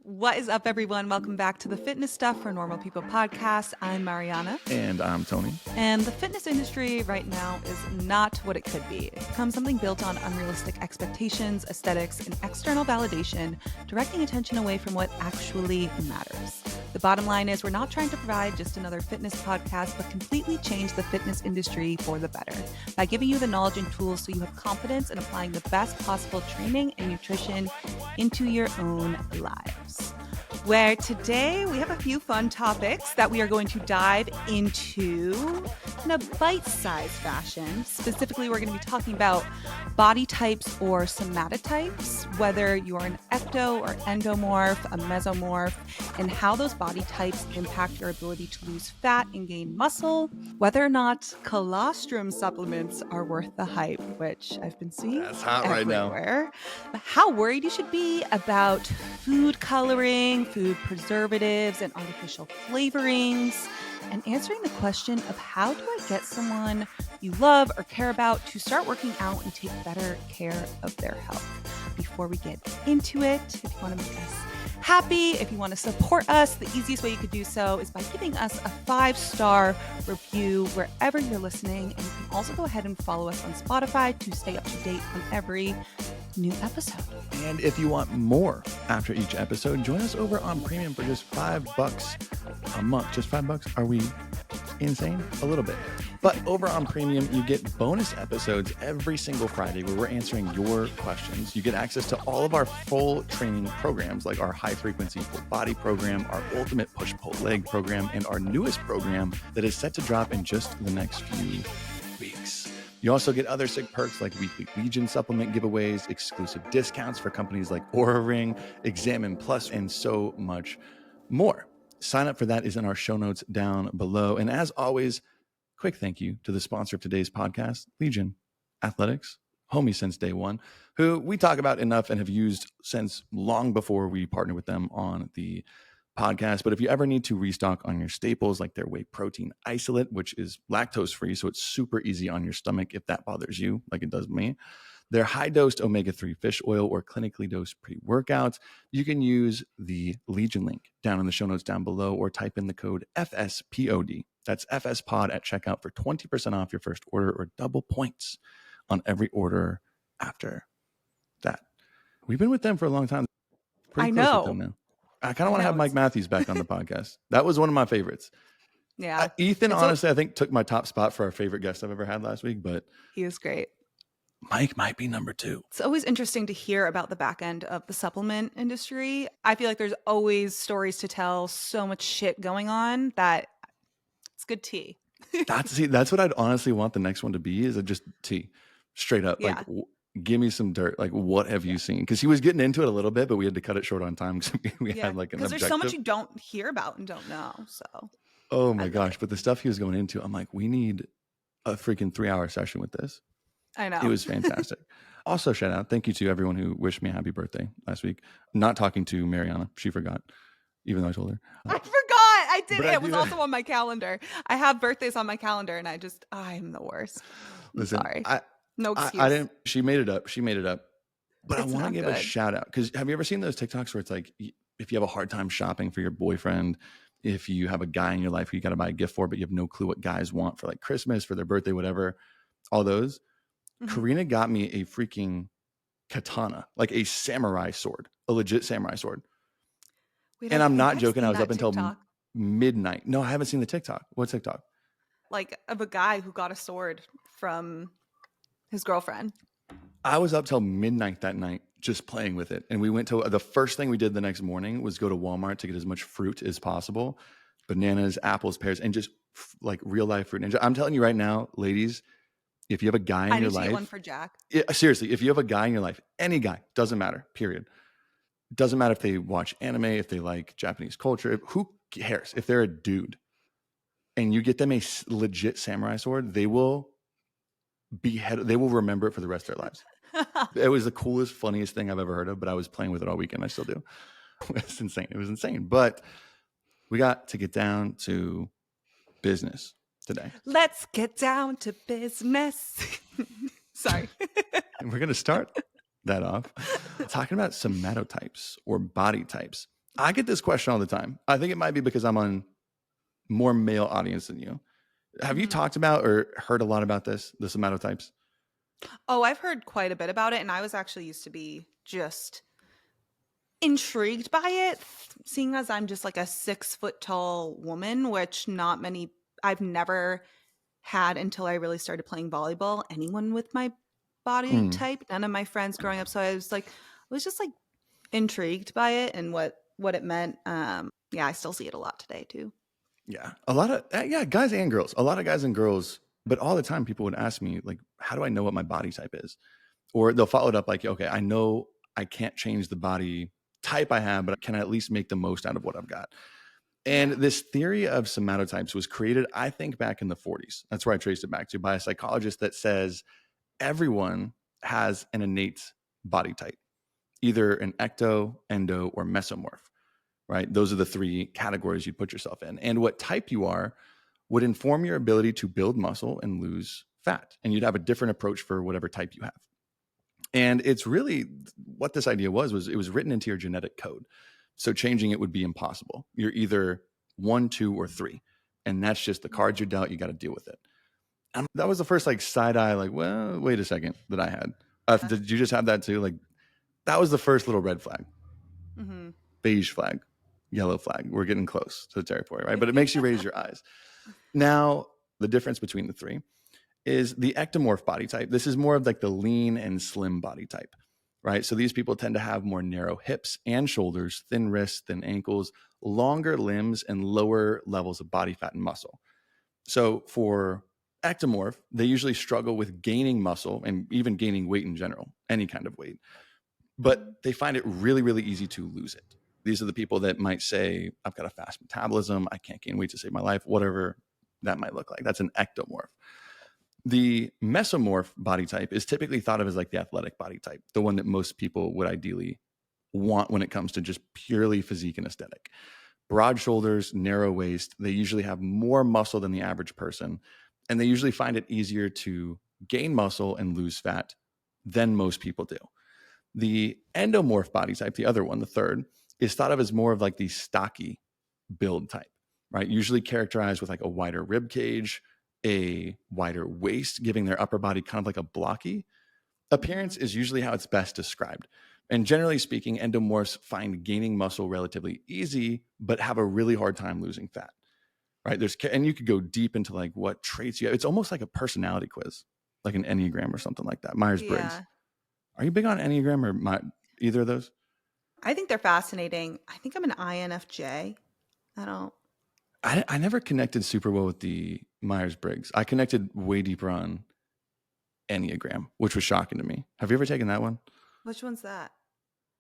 What is up, everyone? Welcome back to the Fitness Stuff for Normal People podcast. I'm Mariana. And I'm Tony. And the fitness industry right now is not what it could be. It's become something built on unrealistic expectations, aesthetics, and external validation, directing attention away from what actually matters. The bottom line is we're not trying to provide just another fitness podcast, but completely change the fitness industry for the better by giving you the knowledge and tools so you have confidence in applying the best possible training and nutrition into your own lives. Where today we have a few fun topics that we are going to dive into in a bite-sized fashion. Specifically, we're going to be talking about body types or somatotypes, whether you're an ecto or endomorph, a mesomorph, and how those body types impact your ability to lose fat and gain muscle, whether or not colostrum supplements are worth the hype, which I've been seeing That's hot everywhere. right now. How worried you should be about food coloring, food preservatives, and artificial flavorings, and answering the question of how do I get someone you love or care about to start working out and take better care of their health. Before we get into it, if you want to make us happy, if you want to support us, the easiest way you could do so is by giving us a 5-star review wherever you're listening. And you can also go ahead and follow us on Spotify to stay up to date on every new episode. And if you want more after each episode, join us over on Premium for just $5 a month. Just $5? Are we insane? A little bit. But over on Premium, you get bonus episodes every single Friday where we're answering your questions. You get access to all of our full training programs, like our high frequency full body program, our ultimate push-pull leg program, and our newest program that is set to drop in just the next few weeks. You also get other sick perks like weekly Legion supplement giveaways, exclusive discounts for companies like Oura Ring, Examine Plus, and so much more. Sign up for that is in our show notes down below. And as always, quick thank you to the sponsor of today's podcast, Legion Athletics, homie since day one, who we talk about enough and have used since long before we partnered with them on the podcast. But if you ever need to restock on your staples, like their whey protein isolate, which is lactose free, so it's super easy on your stomach if that bothers you, like it does me, their high-dosed omega-3 fish oil or clinically dosed pre-workouts, you can use the Legion link down in the show notes down below or type in the code FSPOD. That's FSPOD at checkout for 20% off your first order or double points on every order after that. We've been with them for a long time. I know. With them now. I kind of want to have Mike Matthews back on the podcast. That was one of my favorites. Yeah. Ethan, honestly, I think took my top spot for our favorite guest I've ever had last week, but he was great. Mike might be number 2. It's always interesting to hear about the back end of the supplement industry. I feel like there's always stories to tell, so much shit going on that it's good tea. That's what I'd honestly want the next one to be, is just tea. Straight up. Yeah. Like, give me some dirt. Like, what have you seen? Because he was getting into it a little bit, but we had to cut it short on time because we had like an objective. Because there's so much you don't hear about and don't know. So. Oh my gosh. But the stuff he was going into, I'm like, we need a freaking 3-hour session with this. I know. It was fantastic. Also, shout out. Thank you to everyone who wished me a happy birthday last week. Not talking to Mariana. She forgot, even though I told her. I forgot. I did. It was also on my calendar. I have birthdays on my calendar and I'm the worst. Listen, sorry. No excuse. I didn't. She made it up. But It's I want to give good. a shout out, because have you ever seen those TikToks where it's like, if you have a hard time shopping for your boyfriend, if you have a guy in your life who you got to buy a gift for, but you have no clue what guys want for like Christmas, for their birthday, whatever, all those. Mm-hmm. Karina got me a freaking katana, like a samurai sword, a legit samurai sword. Wait, and I'm not joking. I was up TikTok. until midnight. No, I haven't seen the TikTok. What TikTok? Like of a guy who got a sword from his girlfriend. I was up till midnight that night just playing with it. And we went to, the first thing we did the next morning was go to Walmart to get as much fruit as possible. Bananas, apples, pears, and just like real life fruit. And I'm telling you right now, ladies, if you have a guy in your life. I need to get one for Jack. Seriously, if you have a guy in your life, any guy, doesn't matter, period. Doesn't matter if they watch anime, if they like Japanese culture, who cares? If they're a dude and you get them a legit samurai sword, they will remember it for the rest of their lives. It was the coolest, funniest thing I've ever heard of, but I was playing with it all weekend. I still do. It's insane. It was insane. But we got to get down to business today. Let's get down to business. Sorry. And we're going to start that off talking about somatotypes or body types. I get this question all the time. I think it might be because I'm on more male audience than you. Have you Mhm. talked about or heard a lot about this, the somatotypes? Oh, I've heard quite a bit about it, and I was actually used to be just intrigued by it, seeing as I'm just like a 6 foot tall woman, which not many, I've never had until I really started playing volleyball, anyone with my body Mm, type, none of my friends growing up. So I was just like intrigued by it and what it meant. Yeah, I still see it a lot today too. yeah. A lot of, yeah, guys and girls. A lot of guys and girls, but all the time people would ask me, like, how do I know what my body type is? Or they'll follow it up like, okay, I know I can't change the body type I have, but can I at least make the most out of what I've got? And Yeah. this theory of somatotypes was created, I think, back in the 40s. That's where I traced it back to, by a psychologist that says everyone has an innate body type, either an ecto, endo, or mesomorph, right? Those are the three categories you'd put yourself in. And what type you are would inform your ability to build muscle and lose fat. And you'd have a different approach for whatever type you have. And it's really what this idea was it was written into your genetic code. So changing it would be impossible. You're either 1, 2, or 3. And that's just the cards you're dealt. You got to deal with it. And that was the first like side eye, like, well, wait a second, that I had. Did you just have that too? Like, that was the first little red flag, Mm-hmm. beige flag, yellow flag. We're getting close to the territory, right? But it makes you raise your eyes. Now, the difference between the three is the ectomorph body type. This is more of like the lean and slim body type, right? So these people tend to have more narrow hips and shoulders, thin wrists, thin ankles, longer limbs, and lower levels of body fat and muscle. So for ectomorph, they usually struggle with gaining muscle and even gaining weight in general, any kind of weight, but they find it really, really easy to lose it. These are the people that might say, I've got a fast metabolism, I can't gain weight to save my life, whatever that might look like. That's an ectomorph. The mesomorph body type is typically thought of as like the athletic body type, the one that most people would ideally want when it comes to just purely physique and aesthetic. Broad shoulders, narrow waist. They usually have more muscle than the average person, and they usually find it easier to gain muscle and lose fat than most people do. The endomorph body type, the other one, the third, is thought of as more of like the stocky build type, right? Usually characterized with like a wider rib cage, a wider waist, giving their upper body kind of like a blocky Mm-hmm. appearance is usually how it's best described. And generally speaking, endomorphs find gaining muscle relatively easy, but have a really hard time losing fat, right? And you could go deep into like what traits you have. It's almost like a personality quiz, like an Enneagram or something like that. Myers-Briggs. Yeah. Are you big on Enneagram or either of those? I think they're fascinating. I think I'm an INFJ. I don't. I never connected super well with the Myers-Briggs. I connected way deeper on Enneagram, which was shocking to me. Have you ever taken that one? Which one's that?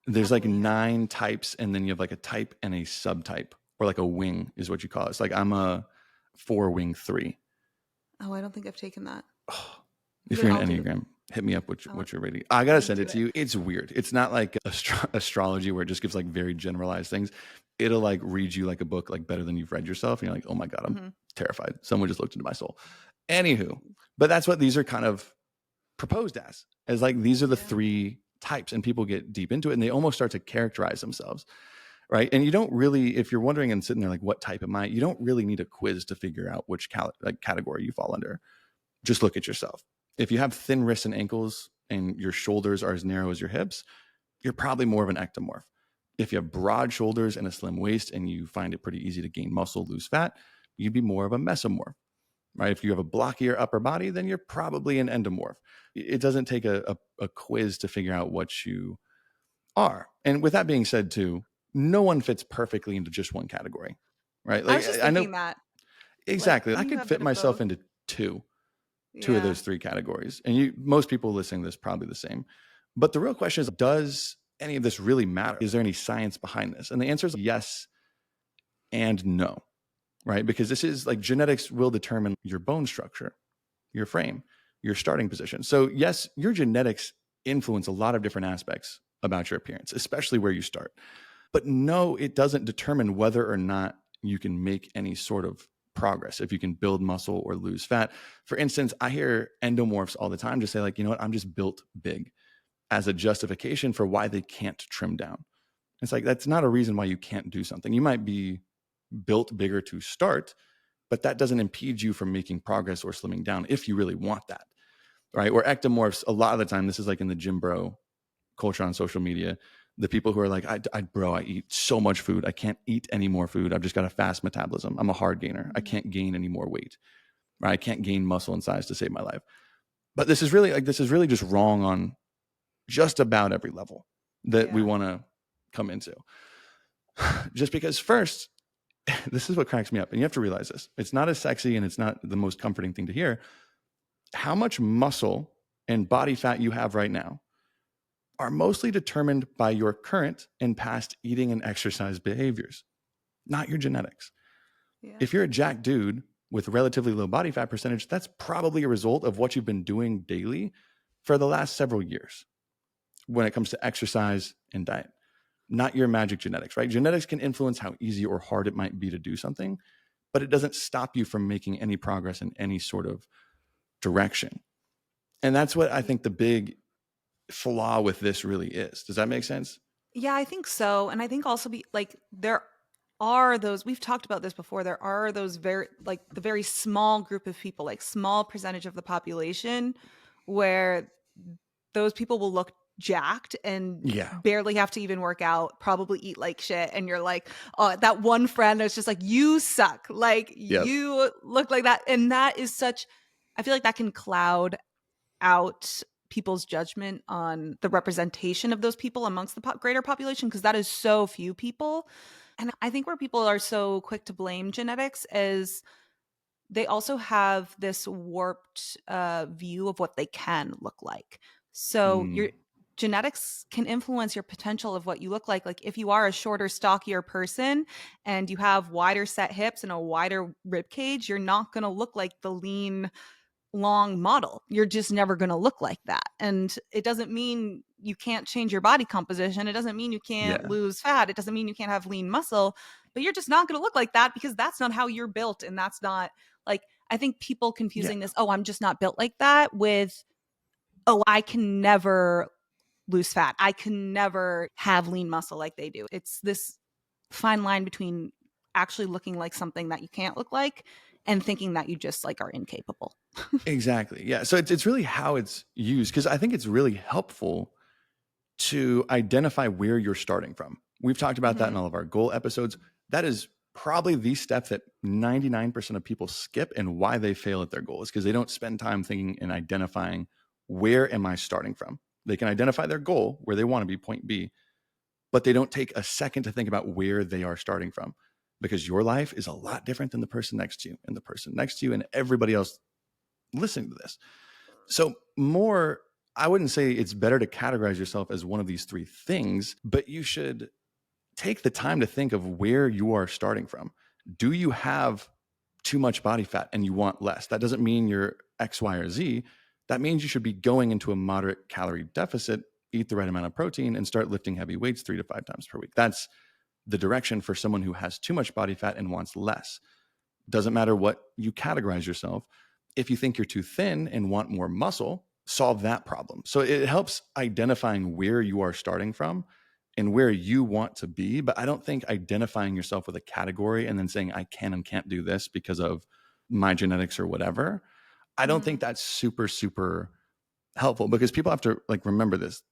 There's like Probably have. 9 types, and then you have like a type and a subtype, or like a wing is what you call it. It's like I'm a 4-wing 3. Oh, I don't think I've taken that. Oh, You if could, you're I'll an do. Enneagram, hit me up with I'll, what you're ready. I gotta I'll send do it to it. you. It's weird. It's not like astrology where it just gives like very generalized things. It'll like read you like a book like better than you've read yourself, and you're like, oh my god, I'm Mm-hmm. terrified. Someone just looked into my soul. Anywho, but that's what these are kind of proposed as like these are the Yeah. 3 types, and people get deep into it and they almost start to characterize themselves, right? And you don't really, if you're wondering and sitting there like, what type am I? You don't really need a quiz to figure out which like category you fall under. Just look at yourself. If you have thin wrists and ankles and your shoulders are as narrow as your hips, you're probably more of an ectomorph. If you have broad shoulders and a slim waist and you find it pretty easy to gain muscle, lose fat, you'd be more of a mesomorph, right? If you have a blockier upper body, then you're probably an endomorph. It doesn't take a quiz to figure out what you are. And with that being said, too, no one fits perfectly into just one category, right? I Like was just I know thinking that, like, exactly. I you could have a fit bit of myself both. into two of Yeah. those 3 categories. And most people listening to this probably the same. But the real question is, does any of this really matter? Is there any science behind this? And the answer is yes and no, right? Because this is like genetics will determine your bone structure, your frame, your starting position. So yes, your genetics influence a lot of different aspects about your appearance, especially where you start. But no, it doesn't determine whether or not you can make any sort of progress, if you can build muscle or lose fat. For instance, I hear endomorphs all the time just say, like, you know what, I'm just built big, as a justification for why they can't trim down. It's like, that's not a reason why you can't do something. You might be built bigger to start, but that doesn't impede you from making progress or slimming down if you really want that, right? Or ectomorphs, a lot of the time, this is like in the gym bro culture on social media, the people who are like, I eat so much food. I can't eat any more food. I've just got a fast metabolism. I'm a hard gainer. I can't gain any more weight, right? I can't gain muscle and size to save my life. But this is really just wrong on just about every level that we want to come into. Just because first, this is what cracks me up. And you have to realize this. It's not as sexy and it's not the most comforting thing to hear. How much muscle and body fat you have right now are mostly determined by your current and past eating and exercise behaviors, not your genetics. Yeah. If you're a jacked dude with relatively low body fat percentage, that's probably a result of what you've been doing daily for the last several years when it comes to exercise and diet, not your magic genetics, right? Genetics can influence how easy or hard it might be to do something, but it doesn't stop you from making any progress in any sort of direction. And that's what I think the big flaw with this really is. Does that make sense? Yeah, I think so. And I think also there are those, we've talked about this before, there are those the very small group of people, like small percentage of the population where those people will look jacked and barely have to even work out, probably eat like shit. And you're like, oh, that one friend that's just like, you suck. Like you look like that. And that is I feel like that can cloud out people's judgment on the representation of those people amongst the greater population, because that is so few people. And I think where people are so quick to blame genetics is they also have this warped view of what they can look like. So your genetics can influence your potential of what you look like. Like if you are a shorter, stockier person and you have wider set hips and a wider rib cage, you're not going to look like the lean, long model. You're just never going to look like that. And it doesn't mean you can't change your body composition. It doesn't mean you can't lose fat. It doesn't mean you can't have lean muscle, but you're just not going to look like that because that's not how you're built. And that's not like, I think people confusing this, oh, I'm just not built like that, with, oh, I can never lose fat. I can never have lean muscle like they do. It's this fine line between actually looking like something that you can't look like and thinking that you just like are incapable. Exactly. Yeah. So it's really how it's used, because I think it's really helpful to identify where you're starting from. We've talked about that in all of our goal episodes. That is probably the step that 99% of people skip, and why they fail at their goal is because they don't spend time thinking and identifying, where am I starting from? They can identify their goal, where they want to be, point B, but they don't take a second to think about where they are starting from, because your life is a lot different than the person next to you and the person next to you and everybody else listening to this. So I wouldn't say it's better to categorize yourself as one of these three things, but you should take the time to think of where you are starting from. Do you have too much body fat and you want less? That doesn't mean you're X, Y, or Z. That means you should be going into a moderate calorie deficit, eat the right amount of protein, and start lifting heavy weights 3 to 5 times per week. That's the direction for someone who has too much body fat and wants less. Doesn't matter what you categorize yourself. If you think you're too thin and want more muscle, solve that problem. So it helps identifying where you are starting from and where you want to be. But I don't think identifying yourself with a category and then saying I can and can't do this because of my genetics or whatever, I don't think that's super, super helpful, because people have to remember this.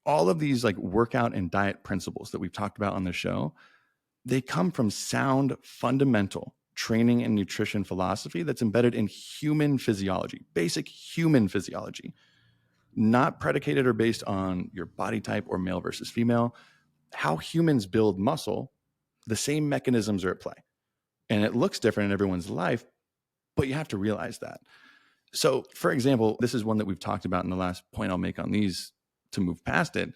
All of these workout and diet principles that we've talked about on the show, they come from sound, fundamental training and nutrition philosophy that's embedded in human physiology, basic human physiology, not predicated or based on your body type or male versus female. How humans build muscle, the same mechanisms are at play. And it looks different in everyone's life, but you have to realize that. So, for example, this is one that we've talked about, in the last point I'll make on these to move past it,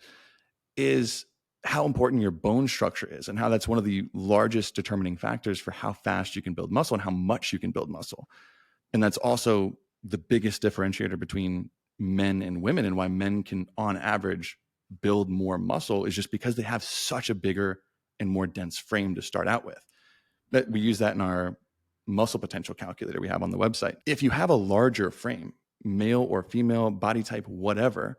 is how important your bone structure is, and how that's one of the largest determining factors for how fast you can build muscle and how much you can build muscle. And that's also the biggest differentiator between men and women, and why men can, on average, build more muscle is just because they have such a bigger and more dense frame to start out with. That we use that in our muscle potential calculator we have on the website. If you have a larger frame, male or female, body type, whatever,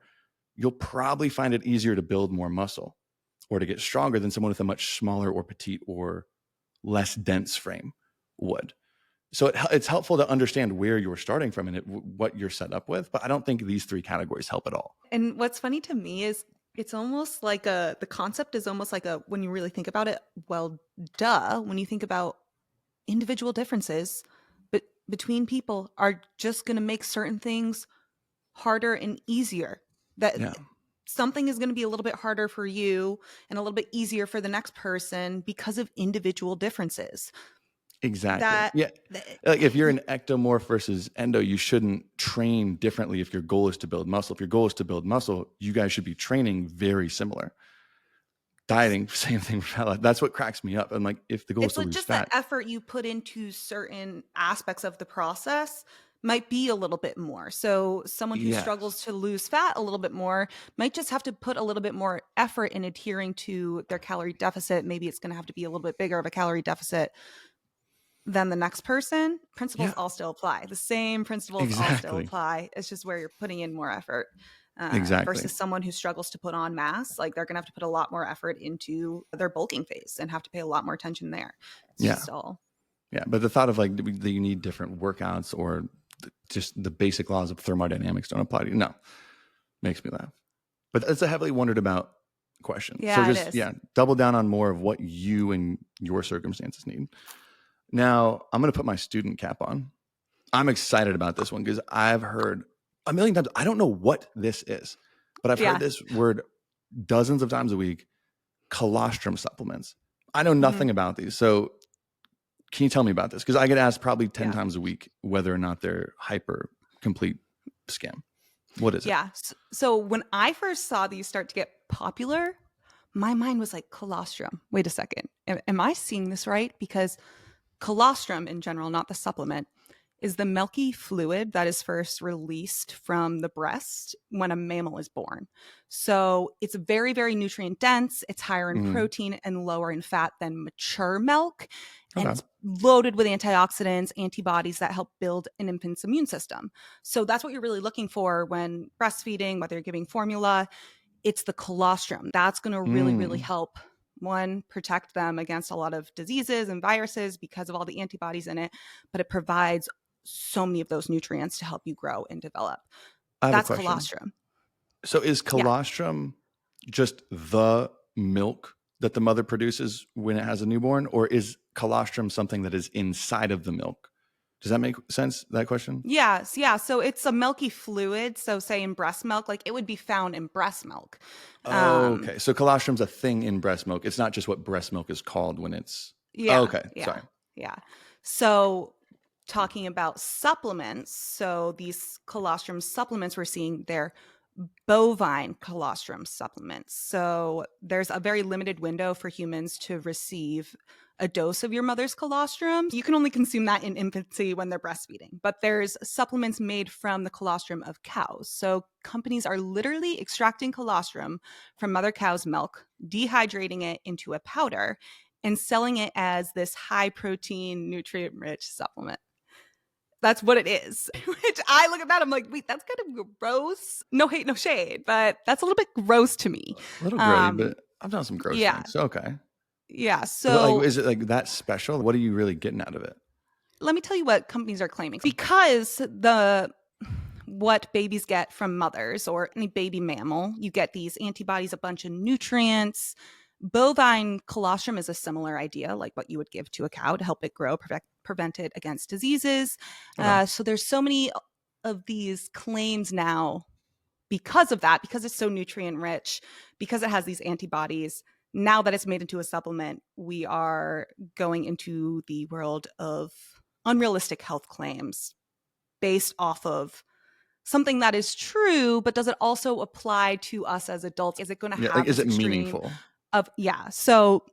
you'll probably find it easier to build more muscle. or to get stronger than someone with a much smaller or petite or less dense frame would. So it's helpful to understand where you're starting from and what you're set up with. But I don't think these three categories help at all. And what's funny to me is it's almost like the concept is almost like when you really think about it, well, duh, when you think about individual differences but between people are just going to make certain things harder and easier. That something is going to be a little bit harder for you and a little bit easier for the next person because of individual differences. Exactly. Like if you're an ectomorph versus endo, you shouldn't train differently if your goal is to build muscle. If your goal is to build muscle, you guys should be training very similar. Dieting, same thing. That's what cracks me up. I'm like, if the goal is to lose just fat, the effort you put into certain aspects of the process might be a little bit more. So someone who struggles to lose fat a little bit more might just have to put a little bit more effort in adhering to their calorie deficit. Maybe it's going to have to be a little bit bigger of a calorie deficit than the next person. Principles all still apply. The same principles all still apply. It's just where you're putting in more effort. Versus someone who struggles to put on mass, like they're going to have to put a lot more effort into their bulking phase and have to pay a lot more attention there. It's just all. Yeah, but the thought of like that you need different workouts or just the basic laws of thermodynamics don't apply to you. No, makes me laugh. But it's a heavily wondered about question. Yeah, so just double down on more of what you and your circumstances need. Now, I'm going to put my student cap on. I'm excited about this one because I've heard a million times. I don't know what this is, but I've heard this word dozens of times a week, colostrum supplements. I know nothing about these. So can you tell me about this? Because I get asked probably 10 times a week whether or not they're hyper complete scam. What is it? Yeah. So when I first saw these start to get popular, my mind was like, colostrum. Wait a second. Am I seeing this right? Because colostrum in general, not the supplement, is the milky fluid that is first released from the breast when a mammal is born. So it's very, very nutrient dense. It's higher in protein and lower in fat than mature milk. And it's loaded with antioxidants, antibodies that help build an infant's immune system. So that's what you're really looking for when breastfeeding, whether you're giving formula. It's the colostrum. That's going to really, really help, one, protect them against a lot of diseases and viruses because of all the antibodies in it, but it provides so many of those nutrients to help you grow and develop. That's colostrum. So is colostrum just the milk that the mother produces when it has a newborn, or is colostrum something that is inside of the milk? Does that make sense, that question? Yes. Yeah. So it's a milky fluid. So say in breast milk, like it would be found in breast milk. Okay. So colostrum's a thing in breast milk. It's not just what breast milk is called when it's... Sorry. Yeah. So talking about supplements, so these colostrum supplements we're seeing, they're bovine colostrum supplements. So there's a very limited window for humans to receive a dose of your mother's colostrum. You can only consume that in infancy when they're breastfeeding. But there's supplements made from the colostrum of cows. So companies are literally extracting colostrum from mother cow's milk, dehydrating it into a powder, and selling it as this high protein, nutrient rich supplement. That's what it is, which I look at that. I'm like, wait, that's kind of gross. No hate, no shade, but that's a little bit gross to me. A little grody, but I've done some gross things. So, okay. Yeah. So is it like that special? What are you really getting out of it? Let me tell you what companies are claiming. Because what babies get from mothers or any baby mammal, you get these antibodies, a bunch of nutrients. Bovine colostrum is a similar idea, like what you would give to a cow to help it grow, prevent it against diseases. So there's so many of these claims now because of that, because it's so nutrient rich, because it has these antibodies. Now that it's made into a supplement, we are going into the world of unrealistic health claims based off of something that is true, but does it also apply to us as adults? Is it going to have is it meaningful? So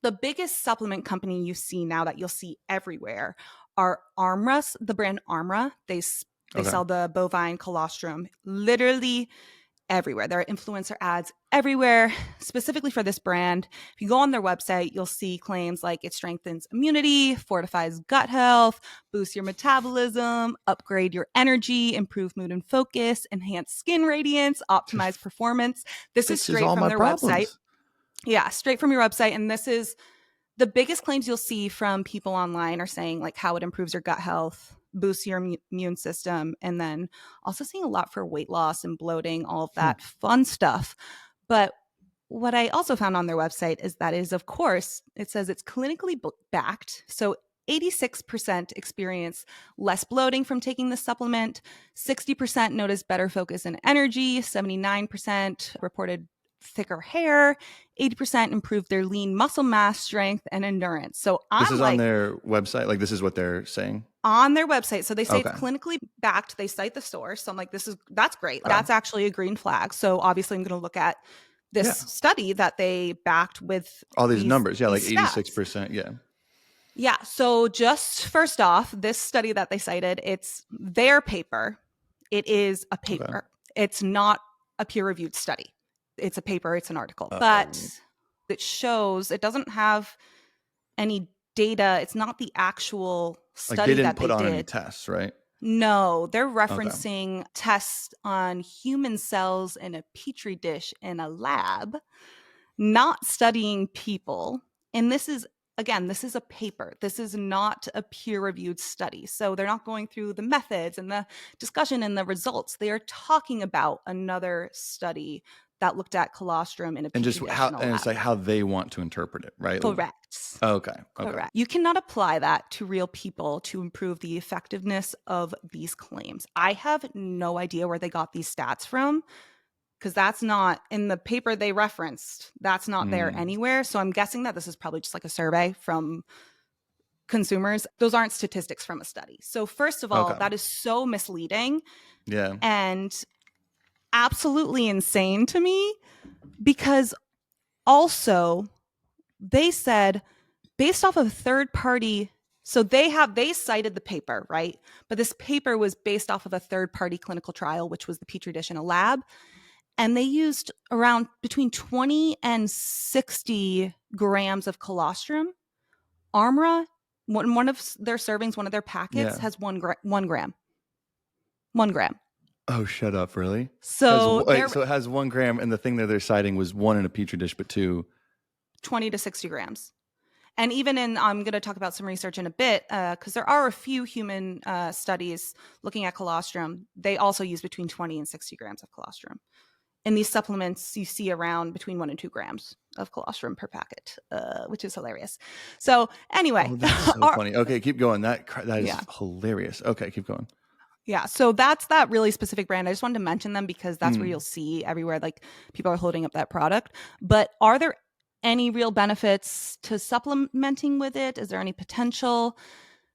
the biggest supplement company you see now that you'll see everywhere are Armra, the brand Armra. They sell the bovine colostrum literally everywhere. There are influencer ads everywhere, specifically for this brand. If you go on their website, you'll see claims like it strengthens immunity, fortifies gut health, boosts your metabolism, upgrade your energy, improve mood and focus, enhance skin radiance, optimize performance. This is straight from their website. Yeah, straight from your website. And this is the biggest claims you'll see from people online are saying like how it improves your gut health, boosts your immune system, and then also seeing a lot for weight loss and bloating, all of Hmm. that fun stuff. But what I also found on their website is that is, of course, it says it's clinically backed. So 86% experience less bloating from taking the supplement, 60% noticed better focus and energy, 79% reported thicker hair, 80% improved their lean muscle mass, strength, and endurance. So This I'm is on like, their website. Like, this is what they're saying. on their website. So they say it's Okay. clinically backed. They cite the source. So I'm like, that's great. Okay. That's actually a green flag. So obviously I'm going to look at this Yeah. study that they backed with All these these numbers. Yeah. Like stats. 86%. Yeah. Yeah. So just first off, this study that they cited, it's their paper. It is a Okay. paper. It's not a peer-reviewed study. It's a paper, it's an article. But Oh. it shows it doesn't have any data. It's not the actual Like they study didn't that put they on any did. tests, right? No, they're Okay. referencing tests on human cells in a petri dish in a lab, not studying people. And this is, again, this is a paper. This is not a peer-reviewed study. So they're not going through the methods and the discussion and the results. They are talking about another study that looked at colostrum in a And just petri dish how, in a and it's lab. like how they want to interpret it, right? Correct. Okay. Okay. Correct. You cannot apply that to real people to improve the effectiveness of these claims. I have no idea where they got these stats from because that's not in the paper they referenced. That's not there Mm. anywhere. So I'm guessing that this is probably just like a survey from consumers. Those aren't statistics from a study. So, first of all, Okay. that is so misleading Yeah. and absolutely insane to me because also they said based off of third party, so they cited the paper, right? But this paper was based off of a third party clinical trial, which was the petri dish in a lab, and they used around between 20 and 60 grams of colostrum. Armra, one of their servings, one of their packets Yeah. has 1 gram. 1 gram. Oh, shut up! Really? So they're So it has 1 gram, and the thing that they're citing was one in a petri dish, but two. 20 to 60 grams. And even in, I'm going to talk about some research in a bit, because there are a few human studies looking at colostrum. They also use between 20 and 60 grams of colostrum. In these supplements, you see around between 1 and 2 grams of colostrum per packet, which is hilarious. So anyway, Oh, that's so funny. Okay, keep going. That is yeah. hilarious. Okay, keep going. Yeah. So that's that really specific brand. I just wanted to mention them because that's where Mm. you'll see everywhere, like people are holding up that product. But are there any real benefits to supplementing with it? Is there any potential?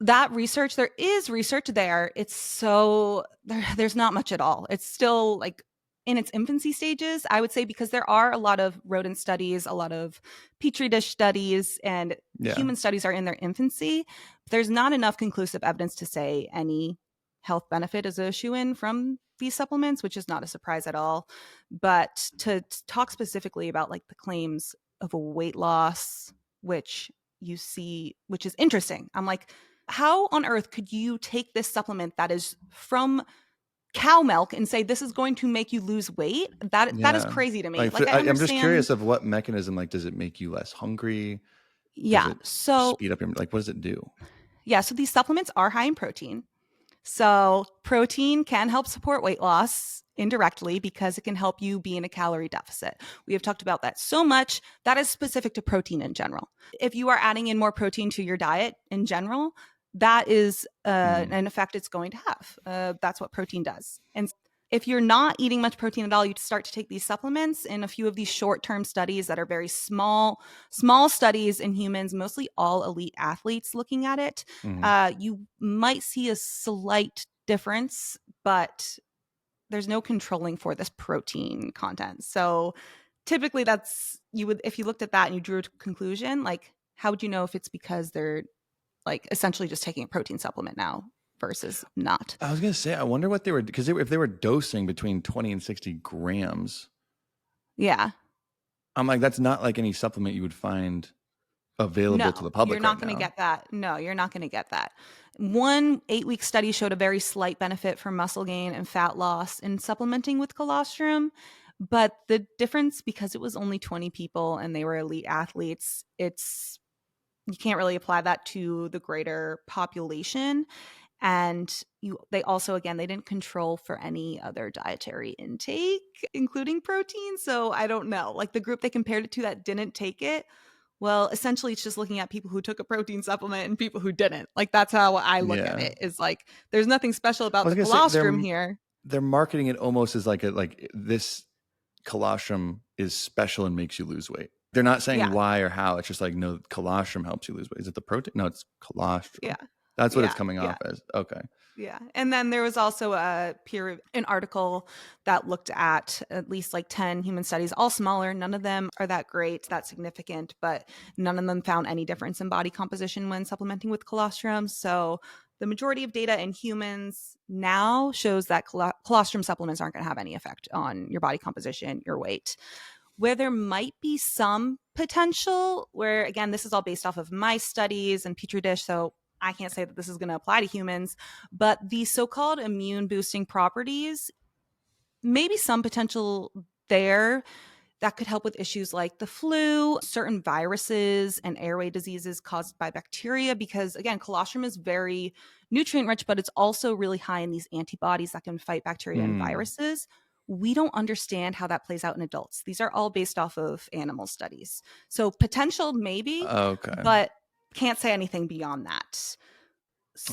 That research, there is research there. It's so there's not much at all. It's still like in its infancy stages, I would say, because there are a lot of rodent studies, a lot of petri dish studies, and Yeah. human studies are in their infancy. There's not enough conclusive evidence to say any health benefit is a shoe-in from these supplements, which is not a surprise at all. But to talk specifically about like the claims of a weight loss, which you see, which is interesting. I'm like, how on earth could you take this supplement that is from cow milk and say this is going to make you lose weight? That is Yeah. crazy to me. Like, Like I I'm just curious understand. of what mechanism. Like, does it make you less hungry? Does Yeah. it So speed up your, like, what does it do? yeah, so these supplements are high in protein. So protein can help support weight loss indirectly because it can help you be in a calorie deficit. We have talked about that so much. That is specific to protein in general. If you are adding in more protein to your diet in general, that is an effect it's going to have. That's what protein does. And if you're not eating much protein at all, you start to take these supplements in a few of these short-term studies that are very small studies in humans, mostly all elite athletes looking at it. Mm-hmm. You might see a slight difference, but there's no controlling for this protein content. So typically that's, you would, if you looked at that and you drew a conclusion, like how would you know if it's because they're like essentially just taking a protein supplement now versus not? I was gonna say, I wonder what they were, because if they were dosing between 20 and 60 grams, Yeah. I'm like, that's not like any supplement you would find available to No, the you're public not right going to now. get that. No, you're not going to get that. One 8-week study showed a very slight benefit for muscle gain and fat loss in supplementing with colostrum. But the difference, because it was only 20 people and they were elite athletes, you can't really apply that to the greater population. And they also, again, they didn't control for any other dietary intake, including protein. So I don't know, like the group they compared it to that didn't take it, well, essentially it's just looking at people who took a protein supplement and people who didn't. Like that's how I look at Yeah. it, is like there's nothing special I about was the gonna say colostrum here. they're marketing it almost as like this colostrum is special and makes you lose weight. They're not saying Yeah. why or how. It's just like, no, colostrum helps you lose weight. Is it the protein? No, it's colostrum. Yeah. That's what it's Yeah. coming Yeah. off as. Okay. Yeah. And then there was also an article that looked at least like 10 human studies, all smaller. None of them are that great, that significant, but none of them found any difference in body composition when supplementing with colostrum. So the majority of data in humans now shows that colostrum supplements aren't going to have any effect on your body composition, your weight. Where there might be some potential, where again, this is all based off of mice studies and petri dish, so I can't say that this is going to apply to humans, but the so-called immune boosting properties, maybe some potential there that could help with issues like the flu, certain viruses, and airway diseases caused by bacteria. Because again, colostrum is very nutrient rich, but it's also really high in these antibodies that can fight bacteria and viruses. We don't understand how that plays out in adults. These are all based off of animal studies. So potential, maybe, Okay. but can't say anything beyond that.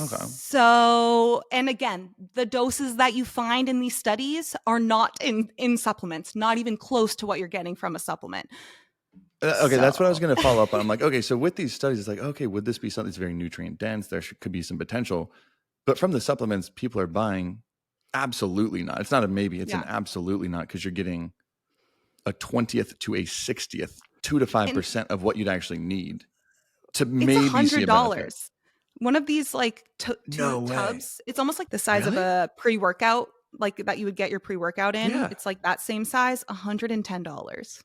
Okay. So, and again, the doses that you find in these studies are not in supplements, not even close to what you're getting from a supplement. Okay, that's what I was So, going to follow up on. I'm like, okay, so with these studies, it's like, okay, would this be something that's very nutrient dense? There could be some potential. But from the supplements people are buying, absolutely not. It's not a maybe, it's an yeah. absolutely not, because you're getting a 20th to a 60th, 2 to 5% of what you'd actually need to It's maybe see a benefit. $100. One of these like two No way. tubs, it's almost like the size of Really? a pre-workout, like that you would get your pre-workout in. Yeah. It's like that same size, $110.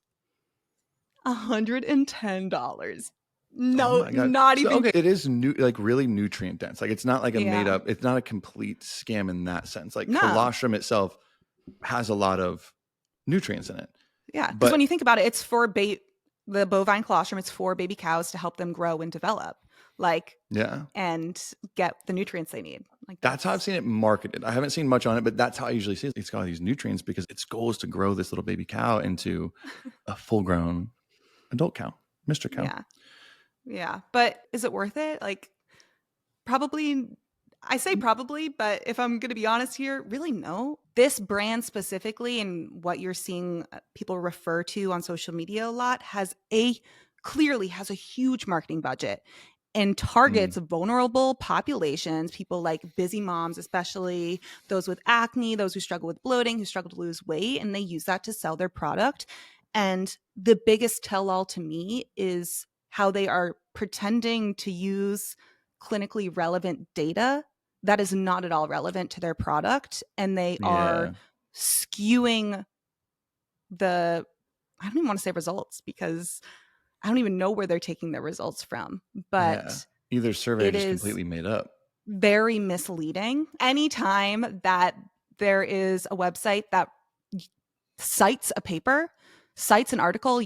$110. Oh No, my God. not So, even. okay, it is like really nutrient dense. Like it's not like a made Yeah. up, it's not a complete scam in that sense. Like No. colostrum itself has a lot of nutrients in it. Yeah, because when But you think about it, it's for the bovine colostrum. It's for baby cows to help them grow and develop, like, yeah, and get the nutrients they need. Like that's how I've seen it marketed. I haven't seen much on it, but that's how I usually see it. It's got all these nutrients because its goal is to grow this little baby cow into a full grown adult cow, Mr. Cow. Yeah, yeah. But is it worth it? Like, probably. I say probably, but if I'm going to be honest here, really no. This brand specifically, and what you're seeing people refer to on social media a lot, clearly has a huge marketing budget and targets vulnerable populations, people like busy moms, especially those with acne, those who struggle with bloating, who struggle to lose weight, and they use that to sell their product. And the biggest tell-all to me is how they are pretending to use clinically relevant data that is not at all relevant to their product, and they are Yeah. skewing the, I don't even want to say results, because I don't even know where they're taking their results from, Yeah. but Either survey it just is completely made up. very misleading. Anytime that there is a website that cites a paper, cites an article,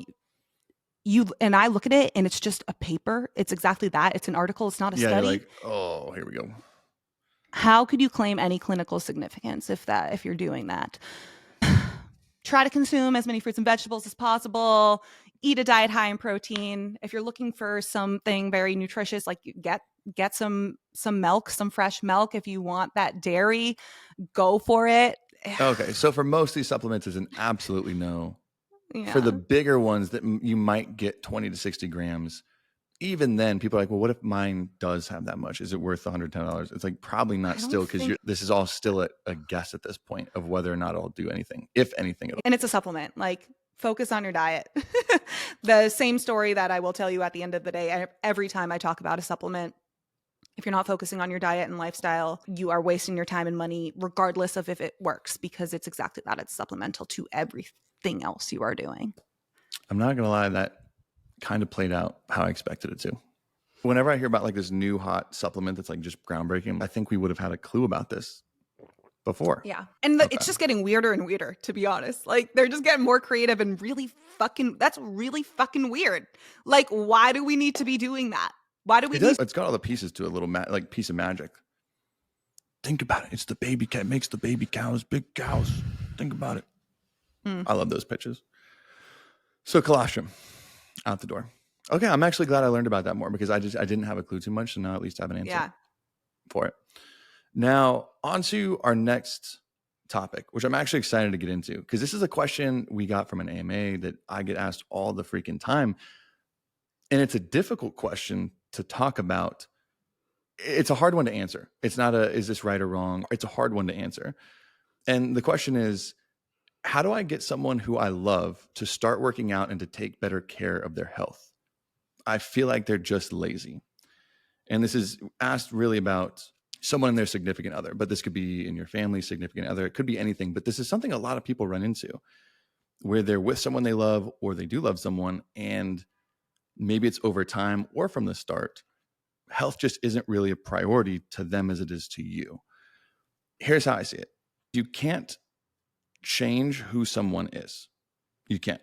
you and I look at it and it's just a paper. It's exactly that. It's an article. It's not a Yeah, you're study. like, oh, here we go. How could you claim any clinical significance if you're doing that? Try to consume as many fruits and vegetables as possible. Eat a diet high in protein. If you're looking for something very nutritious, like get some milk, some fresh milk. If you want that dairy, go for it. Okay, so for most of these supplements, is an absolutely no. For the Yeah. bigger ones that you might get 20 to 60 grams, even then, people are like, well, what if mine does have that much? Is it worth $110? It's like, probably not I don't still, because think, this is all still a guess at this point of whether or not it'll do anything, if anything at all. and it's a supplement. Like, focus on your diet. The same story that I will tell you at the end of the day, every time I talk about a supplement. If you're not focusing on your diet and lifestyle, you are wasting your time and money, regardless of if it works, because it's exactly that. It's supplemental to everything else you are doing. I'm not going to lie, that kind of played out how I expected it to. Whenever I hear about like this new hot supplement that's like just groundbreaking, I think we would have had a clue about this before. Yeah. And it's Okay. just getting weirder and weirder, to be honest. Like, they're just getting more creative and that's really fucking weird. Like, why do we need to be doing that? Why do we It need does. It's got all the pieces to a little like piece of magic. Think about it. It's the baby cat makes the baby cows big cows. Think about it. Mm. I love those pitches. So colostrum, out the door. Okay, I'm actually glad I learned about that more because I didn't have a clue too much, so now at least I have an answer Yeah. for it. Now, on to our next topic, which I'm actually excited to get into because this is a question we got from an AMA that I get asked all the freaking time. And it's a difficult question to talk about. It's a hard one to answer. It's not is this right or wrong? It's a hard one to answer. And the question is, how do I get someone who I love to start working out and to take better care of their health? I feel like they're just lazy. And this is asked really about someone and their significant other, but this could be in your family, significant other. It could be anything, but this is something a lot of people run into where they're with someone they love or they do love someone. And maybe it's over time or from the start, health just isn't really a priority to them as it is to you. Here's how I see it. You can't change who someone is. You can't.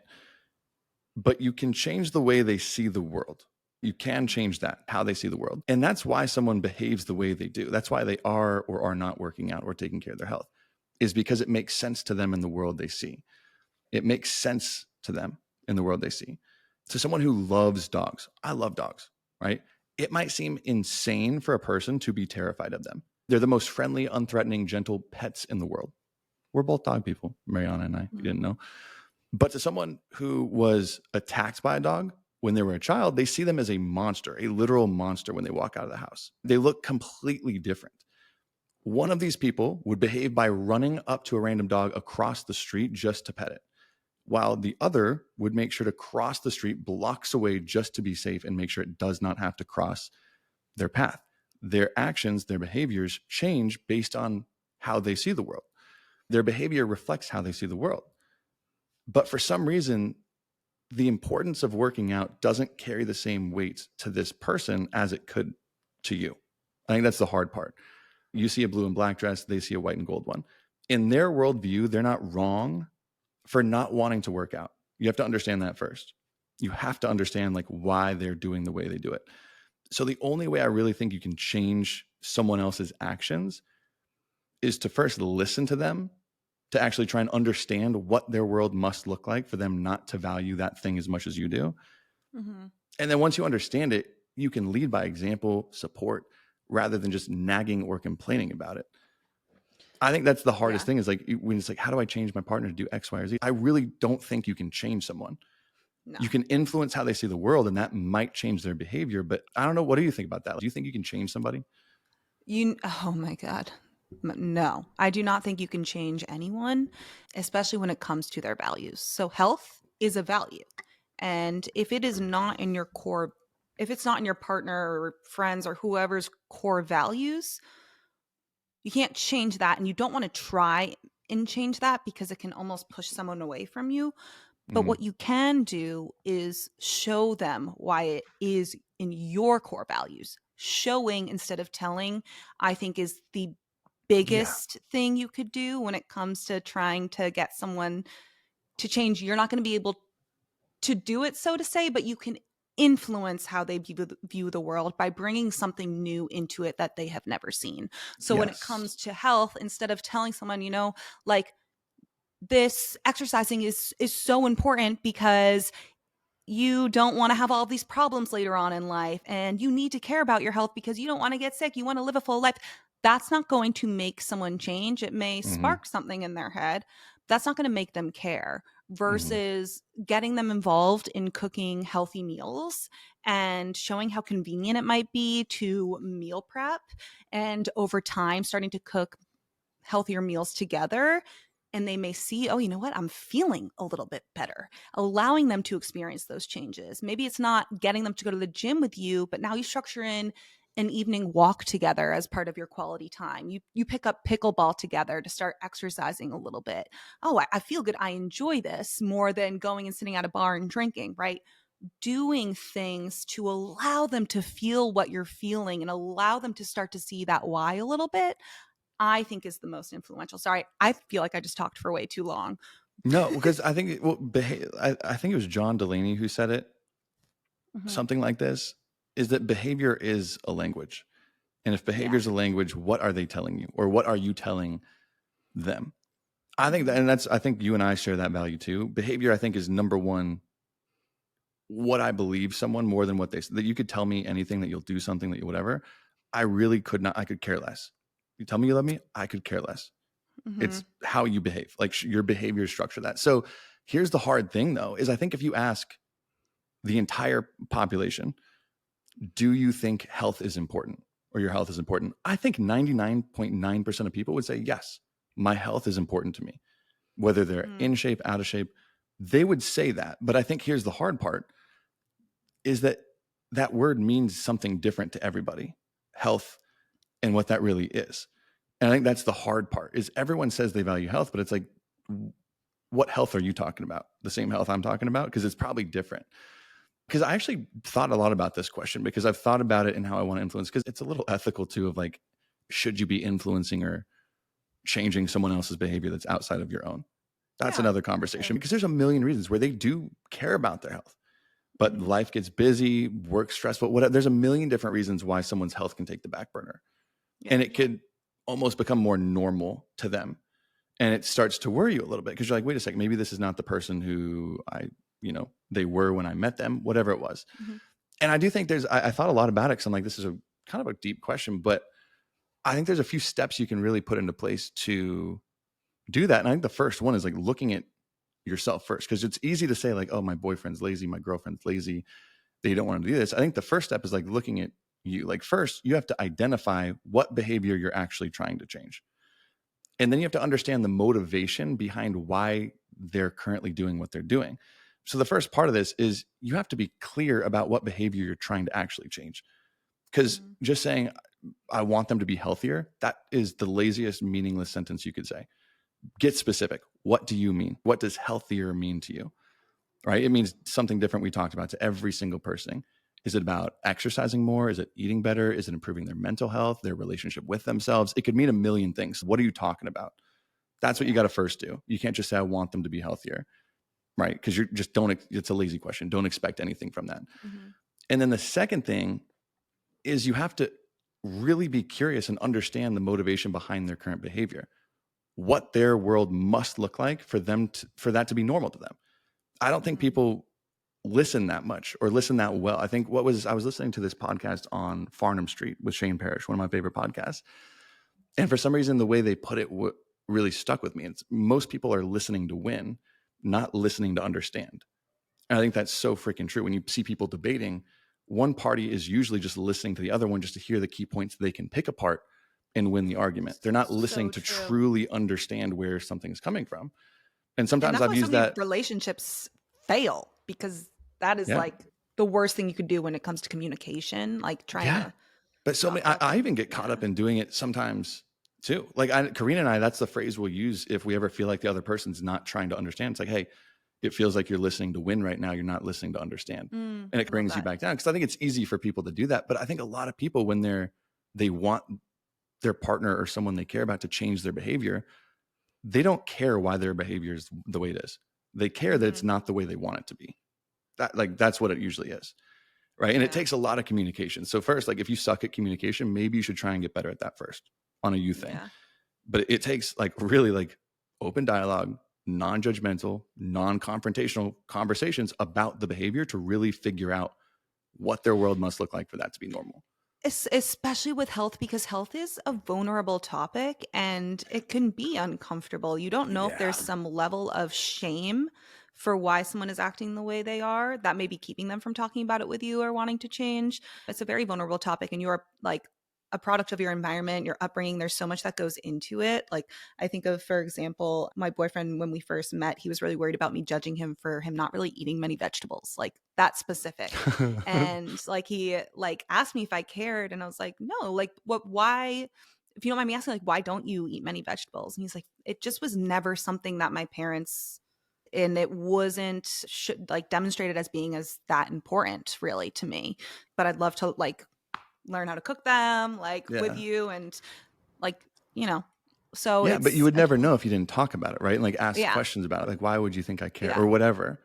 But you can change the way they see the world. You can change that, how they see the world. And that's why someone behaves the way they do. That's why they are or are not working out or taking care of their health, is because it makes sense to them in the world they see. It makes sense to them in the world they see. To someone who loves dogs, I love dogs, right? It might seem insane for a person to be terrified of them. They're the most friendly, unthreatening, gentle pets in the world. We're both dog people, Mariana and I, if you didn't know. But to someone who was attacked by a dog when they were a child, they see them as a monster, a literal monster when they walk out of the house. They look completely different. One of these people would behave by running up to a random dog across the street just to pet it, while the other would make sure to cross the street blocks away just to be safe and make sure it does not have to cross their path. Their actions, their behaviors change based on how they see the world. Their behavior reflects how they see the world. But for some reason, the importance of working out doesn't carry the same weight to this person as it could to you. I think that's the hard part. You see a blue and black dress, they see a white and gold one. In their worldview, they're not wrong for not wanting to work out. You have to understand that first. You have to understand like why they're doing the way they do it. So the only way I really think you can change someone else's actions is to first listen to them, to actually try and understand what their world must look like for them not to value that thing as much as you do. Mm-hmm. And then once you understand it, you can lead by example, support, rather than just nagging or complaining about it. I think that's the hardest thing is like, when it's like, how do I change my partner to do X, Y, or Z? I really don't think you can change someone. No. You can influence how they see the world and that might change their behavior. But I don't know. What do you think about that? Do you think you can change somebody? Oh my God. No, I do not think you can change anyone, especially when it comes to their values. So health is a value. And if it is not in your core, if it's not in your partner or friends or whoever's core values, you can't change that. And you don't want to try and change that because it can almost push someone away from you. But what you can do is show them why it is in your core values. Showing instead of telling, I think, is the biggest thing you could do when it comes to trying to get someone to change. You're not going to be able to do it, so to say, but you can influence how they view the world by bringing something new into it that they have never seen. So when it comes to health, instead of telling someone, like, this exercising is so important because you don't want to have all these problems later on in life and you need to care about your health because you don't want to get sick. You want to live a full life. That's not going to make someone change. It may spark something in their head. That's not going to make them care versus getting them involved in cooking healthy meals and showing how convenient it might be to meal prep and over time starting to cook healthier meals together. And they may see, oh, you know what? I'm feeling a little bit better, allowing them to experience those changes. Maybe it's not getting them to go to the gym with you, but now you structure in an evening walk together as part of your quality time. You pick up pickleball together to start exercising a little bit. Oh, I feel good. I enjoy this more than going and sitting at a bar and drinking, right? Doing things to allow them to feel what you're feeling and allow them to start to see that why a little bit. I think is the most influential. Sorry, I feel like I just talked for way too long. No, because I think I think it was John Delaney who said it, Mhm. something like this, is that behavior is a language. And if behavior Yeah. is a language, what are they telling you, or what are you telling them? I think that, Mhm. and I think you and I share that value too. Behavior, I think, is number one, what I believe someone more than what they that you could tell me anything, that you'll do something, that you whatever. I really could not. I could care less. You tell me you love me, I could care less. It's Mhm. how you behave, like your behavior structure that. So here's the hard thing though, is I think if you ask the entire population, do you think health is important, or your health is important? I think 99.9% of people would say, yes, my health is important to me, whether they're Mm. in shape, out of shape, they would say that. But I think here's the hard part, is that that word means something different to everybody, health, and what that really is. And I think that's the hard part, is everyone says they value health, but it's like, what health are you talking about? The same health I'm talking about? Because it's probably different. Because I actually thought a lot about this question, because I've thought about it and how I want to influence, because it's a little ethical too, of like, should you be influencing or changing someone else's behavior that's outside of your own? That's Yeah, another for conversation, sure. because there's a million reasons where they do care about their health, but Mhm. life gets busy, work stressful, whatever. There's a million different reasons why someone's health can take the back burner, Yeah. and it could almost become more normal to them. And it starts to worry you a little bit, because you're like, wait a second, maybe this is not the person who they were when I met them, whatever it was. Mhm. And I do think I thought a lot about it, because I'm like, this is a kind of a deep question, but I think there's a few steps you can really put into place to do that. And I think the first one is like looking at yourself first, because it's easy to say like, oh, my boyfriend's lazy, my girlfriend's lazy, they don't want to do this. I think the first step is like looking at you. Like, first, you have to identify what behavior you're actually trying to change. And then you have to understand the motivation behind why they're currently doing what they're doing. So the first part of this is you have to be clear about what behavior you're trying to actually change. Because Mhm. just saying, I want them to be healthier, that is the laziest, meaningless sentence you could say. Get specific. What do you mean? What does healthier mean to you? Right? It means something different, we talked about, to every single person. Is it about exercising more? Is it eating better? Is it improving their mental health, their relationship with themselves? It could mean a million things. What are you talking about? That's what you got to first do. You can't just say, I want them to be healthier, right? Because you're just it's a lazy question. Don't expect anything from that. Mhm. And then the second thing is you have to really be curious and understand the motivation behind their current behavior, what their world must look like for for that to be normal to them. I don't think Mhm. people listen that much or listen that well. I think I was listening to this podcast on Farnham Street with Shane Parrish, one of my favorite podcasts. And for some reason, the way they put it really stuck with me. It's most people are listening to win, not listening to understand. And I think that's so freaking true. When you see people debating, one party is usually just listening to the other one just to hear the key points they can pick apart and win the argument. They're not listening So to true. truly understand where something's coming from. And And sometimes that's I've why so used many that. relationships fail, because that is Yeah. like the worst thing you could do when it comes to communication, like trying Yeah. to But so many, talk about I things. even get caught Yeah. up in doing it sometimes too. Like Karina and I, that's the phrase we'll use if we ever feel like the other person's not trying to understand. It's like, hey, it feels like you're listening to win right now. You're not listening to understand. And it I love brings you that. back down. Cause I think it's easy for people to do that. But I think a lot of people, when they want their partner or someone they care about to change their behavior, they don't care why their behavior is the way it is. They care that it's Mhm. not the way they want it to be. That's what it usually is. Right. And it Yeah. takes a lot of communication. So first, like if you suck at communication, maybe you should try and get better at that first on a you thing. Yeah. But it takes like really like open dialogue, non-judgmental, non-confrontational conversations about the behavior to really figure out what their world must look like for that to be normal. Especially with health, because health is a vulnerable topic and it can be uncomfortable. You don't know if Yeah. there's some level of shame for why someone is acting the way they are that may be keeping them from talking about it with you or wanting to change. It's a very vulnerable topic, and you're like a product of your environment, your upbringing. There's so much that goes into it. Like, I think of, for example, my boyfriend, when we first met, he was really worried about me judging him for him not really eating many vegetables, like that specific. And like he like asked me if I cared, and I was like, no, like why, if you don't mind me asking, like why don't you eat many vegetables? And he's like, it just was never something that my parents, and it wasn't like demonstrated as being as that important really to me, but I'd love to like learn how to cook them like with Yeah. you, and like you know, so Yeah, but you it's would a never know total, if you didn't talk about it, right? And like ask yeah, questions about it. Like, why would you think I care yeah. or whatever?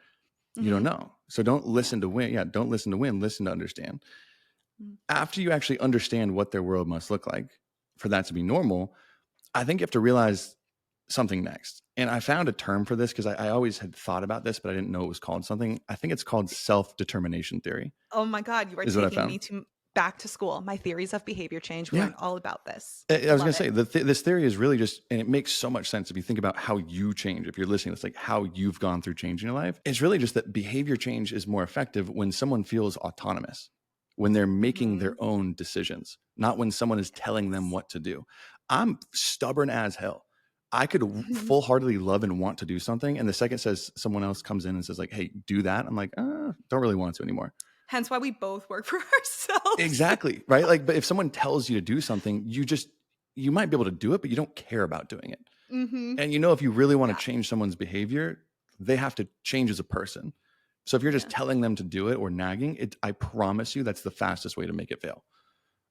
You don't Hmm. know. So don't Yeah. listen to win. Yeah, don't listen to win. Listen to understand. Mm. After you actually understand what their world must look like for that to be normal, I think you have to realize something next. And I found a term for this because I always had thought about this, but I didn't know it was called something. I think it's called self-determination theory, Oh my God, you are is what I taking found. me to back to school. My theories of behavior change. We Yeah. learned all about this. I was going Love to it. say this theory is really just, and it makes so much sense if you think about how you change. If you're listening, it's like how you've gone through change in your life. It's really just that behavior change is more effective when someone feels autonomous, when they're making Hmm. their own decisions, not when someone is telling them what to do. I'm stubborn as hell. I could full heartedly love and want to do something. And the second says someone else comes in and says like, hey, do that. I'm like, don't really want to anymore. Hence why we both work for ourselves. Exactly. Right. Like, but if someone tells you to do something, you might be able to do it, but you don't care about doing it. Hmm. And if you really want Yeah. to change someone's behavior, they have to change as a person. So if you're just Yeah. telling them to do it or nagging it, I promise you that's the fastest way to make it fail.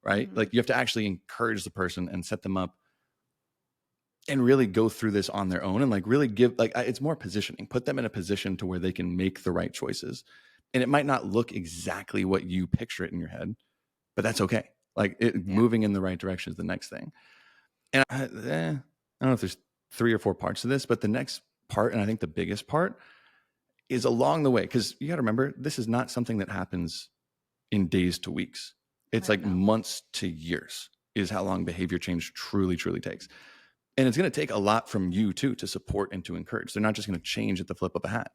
Right. Hmm. Like you have to actually encourage the person and set them up and really go through this on their own and like really give it's more positioning, put them in a position to where they can make the right choices. And it might not look exactly what you picture it in your head, but that's okay. Like Yeah. moving in the right direction is the next thing. And I don't know if there's 3 or 4 parts to this, but the next part, and I think the biggest part, is along the way. Because you got to remember, this is not something that happens in days to weeks. It's Right. like No. months to years is how long behavior change truly, truly takes. And it's going to take a lot from you too to support and to encourage. They're not just going to change at the flip of a hat.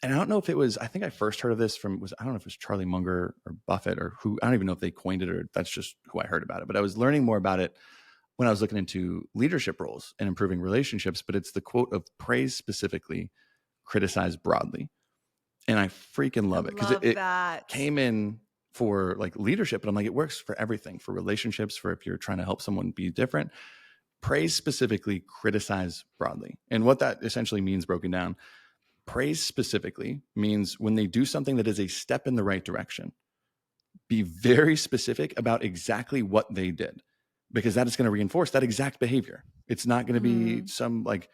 And I don't know if it was, I think I first heard of this from, I don't know if it was Charlie Munger or Buffett or who, I don't even know if they coined it or that's just who I heard about it. But I was learning more about it when I was looking into leadership roles and improving relationships. But it's the quote of praise specifically, criticize broadly. And I freaking I love it because love it that. came in for like leadership, but I'm like, it works for everything, for relationships, for if you're trying to help someone be different. Praise specifically, criticize broadly. And what that essentially means broken down, praise specifically means when they do something that is a step in the right direction, be very specific about exactly what they did, because that is going to reinforce that exact behavior. It's not going to be Hmm. some like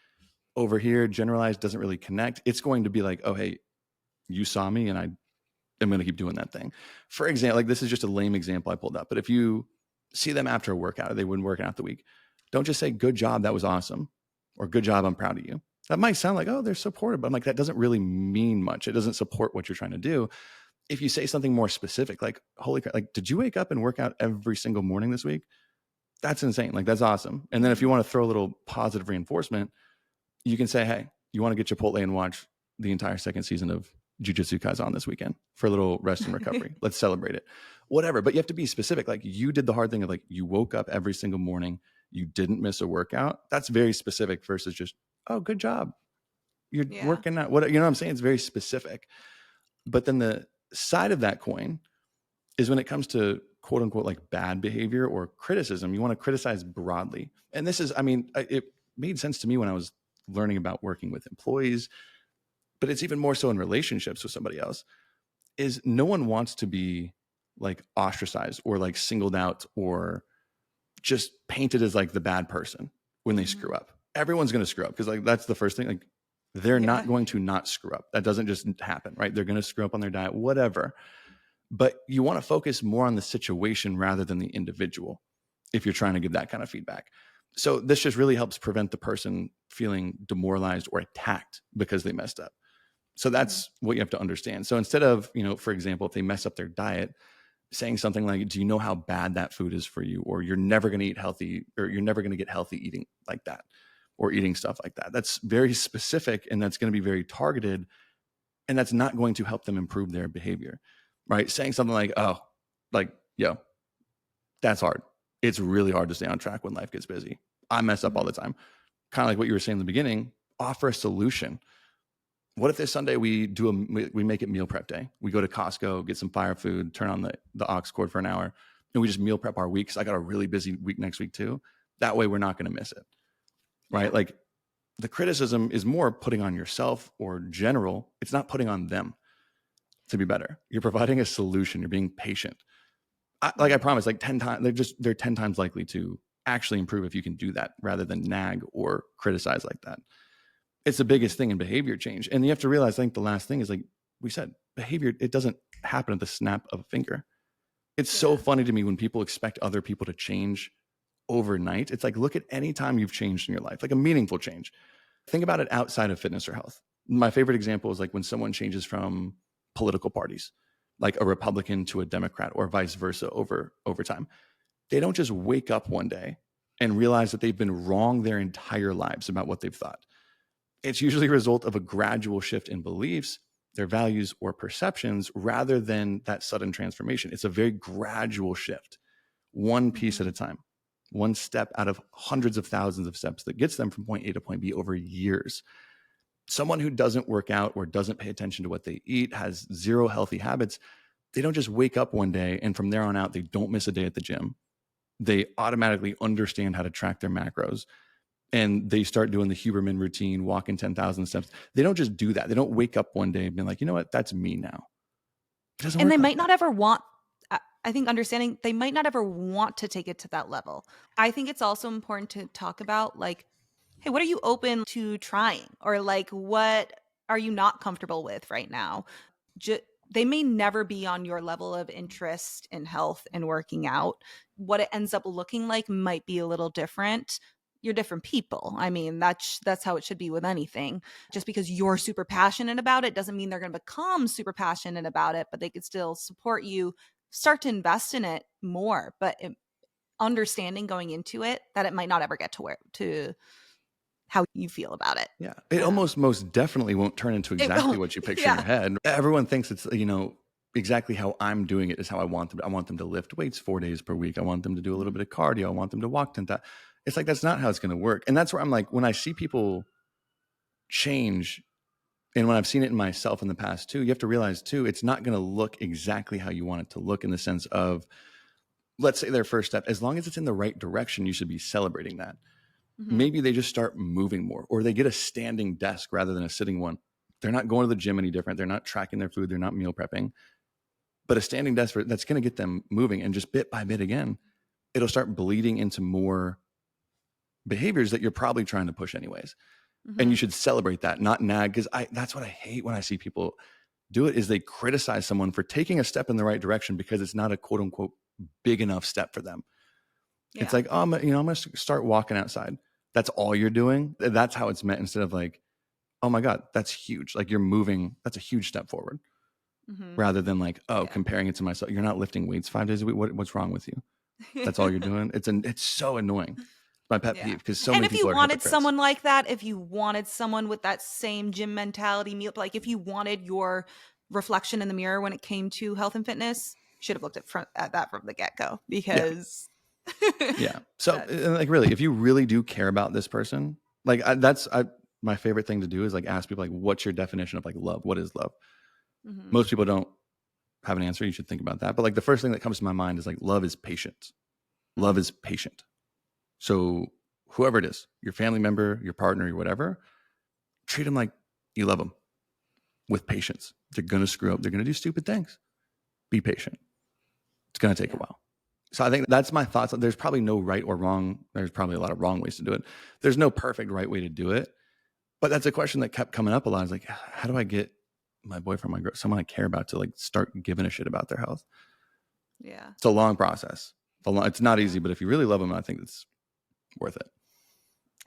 over here, generalized, doesn't really connect. It's going to be like, oh, hey, you saw me and I am going to keep doing that thing. For example, like this is just a lame example I pulled up, but if you see them after a workout or they wouldn't work out the week, don't just say, good job, that was awesome, or good job, I'm proud of you. That might sound like, oh, they're supportive, but I'm like, that doesn't really mean much. It doesn't support what you're trying to do. If you say something more specific, like, holy crap, like, did you wake up and work out every single morning this week? That's insane. Like, that's awesome. And then if you want to throw a little positive reinforcement, you can say, hey, you want to get Chipotle and watch the entire second season of Jujutsu Kaisen this weekend for a little rest and recovery. Let's celebrate it. Whatever. But you have to be specific. Like you did the hard thing of like, you woke up every single morning, you didn't miss a workout. That's very specific versus just, oh, good job, you're Yeah. working out. What, you know what I'm saying? It's very specific. But then the side of that coin is when it comes to quote unquote like bad behavior or criticism, you want to criticize broadly. And this is, I mean, it made sense to me when I was learning about working with employees, but it's even more so in relationships with somebody else, is no one wants to be like ostracized or like singled out or just painted as like the bad person when they screw Hmm. up. Everyone's going to screw up because like that's the first thing. Like they're Yeah. not going to not screw up. That doesn't just happen, right? They're going to screw up on their diet, whatever. But you want to focus more on the situation rather than the individual if you're trying to give that kind of feedback. So this just really helps prevent the person feeling demoralized or attacked because they messed up. So that's what you have to understand. So instead of, for example, if they mess up their diet, saying something like, do you know how bad that food is for you? Or you're never going to eat healthy, or you're never going to get healthy eating like that, or eating stuff like that. That's very specific and that's going to be very targeted. And that's not going to help them improve their behavior, right? Saying something like, oh, like, yo, that's hard. It's really hard to stay on track when life gets busy. I mess up all Hmm. the time. Kind of like what you were saying in the beginning, offer a solution. What if this Sunday we make it meal prep day? We go to Costco, get some fire food, turn on the aux cord for an hour, and we just meal prep our weeks. I got a really busy week next week too. That way we're not going to miss it, right? Yeah. Like the criticism is more putting on yourself or general. It's not putting on them to be better. You're providing a solution. You're being patient. I Hmm. promise, like 10 times, they're 10 times likely to actually improve if you can do that rather than nag or criticize like that. It's the biggest thing in behavior change. And you have to realize, I think the last thing is, like we said, behavior, it doesn't happen at the snap of a finger. It's so funny to me when people expect other people to change overnight. It's like, look at any time you've changed in your life, like a meaningful change. Think about it outside of fitness or health. My favorite example is like when someone changes from political parties, like a Republican to a Democrat or vice versa over time. They don't just wake up one day and realize that they've been wrong their entire lives about what they've thought. It's usually a result of a gradual shift in beliefs, their values or perceptions, rather than that sudden transformation. It's a very gradual shift, one piece at a time, one step out of hundreds of thousands of steps that gets them from point A to point B over years. Someone who doesn't work out or doesn't pay attention to what they eat, has zero healthy habits, they don't just wake up one day and from there on out, they don't miss a day at the gym. They automatically understand how to track their macros and they start doing the Huberman routine, walking 10,000 steps. They don't just do that. They don't wake up one day and be like, you know what, that's me now. It doesn't And work they like might that. not ever want, I think understanding they might not ever want to take it to that level. I think it's also important to talk about like, hey, what are you open to trying? Or like, what are you not comfortable with right now? They may never be on your level of interest in health and working out. What it ends up looking like might be a little different. You're different people. I mean, that's how it should be with anything. Just because you're super passionate about it doesn't mean they're going to become super passionate about it, but they could still support you, start to invest in it more. But understanding going into it that it might not ever get to how you feel about it. Yeah. It almost most definitely won't turn into exactly what you picture in your head. Everyone thinks it's, exactly how I'm doing it is how I want them. I want them to lift weights 4 days per week. I want them to do a little bit of cardio. I want them to walk 10,000. It's like, that's not how it's going to work. And that's where I'm like, when I see people change, and when I've seen it in myself in the past too, you have to realize too, it's not going to look exactly how you want it to look, in the sense of, let's say their first step, as long as it's in the right direction, you should be celebrating that. Maybe they just start moving more, or they get a standing desk rather than a sitting one. They're not going to the gym any different. They're not tracking their food. They're not meal prepping, but a standing desk that's going to get them moving. And just bit by bit, again, it'll start bleeding into more behaviors that you're probably trying to push anyways. And you should celebrate that, not nag. Because that's what I hate when I see people do it, is they criticize someone for taking a step in the right direction because it's not a quote unquote big enough step for them. Yeah. It's like, I'm going to start walking outside. That's all you're doing. That's how it's meant, instead of like, oh my God, that's huge. Like, you're moving. That's a huge step forward. Rather than like, comparing it to myself. You're not lifting weights 5 days a week. What's wrong with you? That's all you're doing. It's so annoying. It's my pet peeve, because so many people are hypocrites. And if you wanted someone like that, if you wanted someone with that same gym mentality, like if you wanted your reflection in the mirror when it came to health and fitness, you should have looked at that from the get-go, because yeah. So like, really, if you really do care about this person, like my favorite thing to do is like ask people like, what's your definition of like love? What is love? Most people don't have an answer. You should think about that. But like, the first thing that comes to my mind is like, love is patient. Love is patient. So whoever it is, your family member, your partner, or whatever, treat them like you love them with patience. They're going to screw up. They're going to do stupid things. Be patient. It's going to take a while. So I think that's my thoughts. There's probably no right or wrong. There's probably a lot of wrong ways to do it. There's no perfect right way to do it. But that's a question that kept coming up a lot. Is like, how do I get my boyfriend, my girl, someone I care about, to like start giving a shit about their health? Yeah. It's a long process. It's not easy, but if you really love them, I think it's worth it.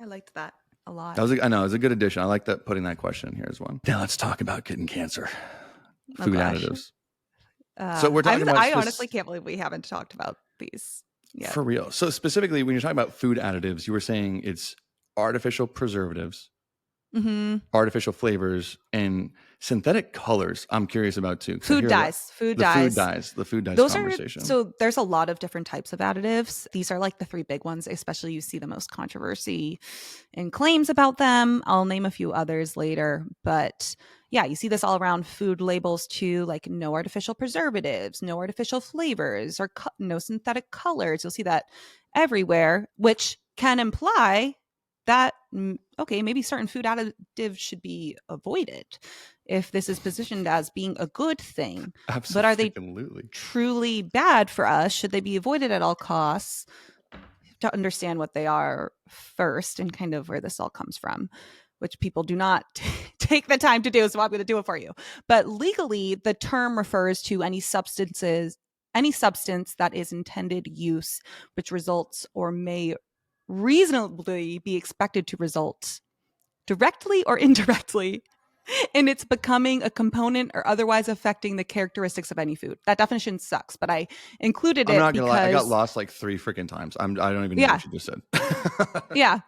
I liked that a lot. I know, it was a good addition. I like that, putting that question in here as one. Now let's talk about getting cancer. Food additives. So we're talking about. I honestly can't believe we haven't talked about these yet. For real. So specifically, when you're talking about food additives, you were saying it's artificial preservatives, artificial flavors, and synthetic colors. I'm curious about too. Food dyes. The food dyes conversation. So there's a lot of different types of additives. These are like the 3 big ones, especially you see the most controversy and claims about them. I'll name a few others later, but yeah, you see this all around food labels too, like no artificial preservatives, no artificial flavors, or no synthetic colors. You'll see that everywhere, which can imply that, okay, maybe certain food additives should be avoided if this is positioned as being a good thing. Absolutely. But are they truly bad for us? Should they be avoided at all costs? to understand what they are first and kind of where this all comes from, which people do not take the time to do. So I'm going to do it for you. But legally, the term refers to any substance that is intended use, which results or may reasonably be expected to result directly or indirectly in its becoming a component or otherwise affecting the characteristics of any food. That definition sucks, but I included I'm it not gonna lie. I got because, lost like 3 freaking times. I don't even know yeah, what you just said. yeah.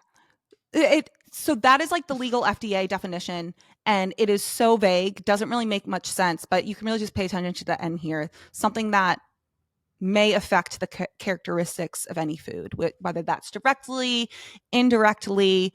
So that is like the legal FDA definition, and it is so vague, doesn't really make much sense, but you can really just pay attention to the end here. Something that may affect the characteristics of any food, whether that's directly, indirectly.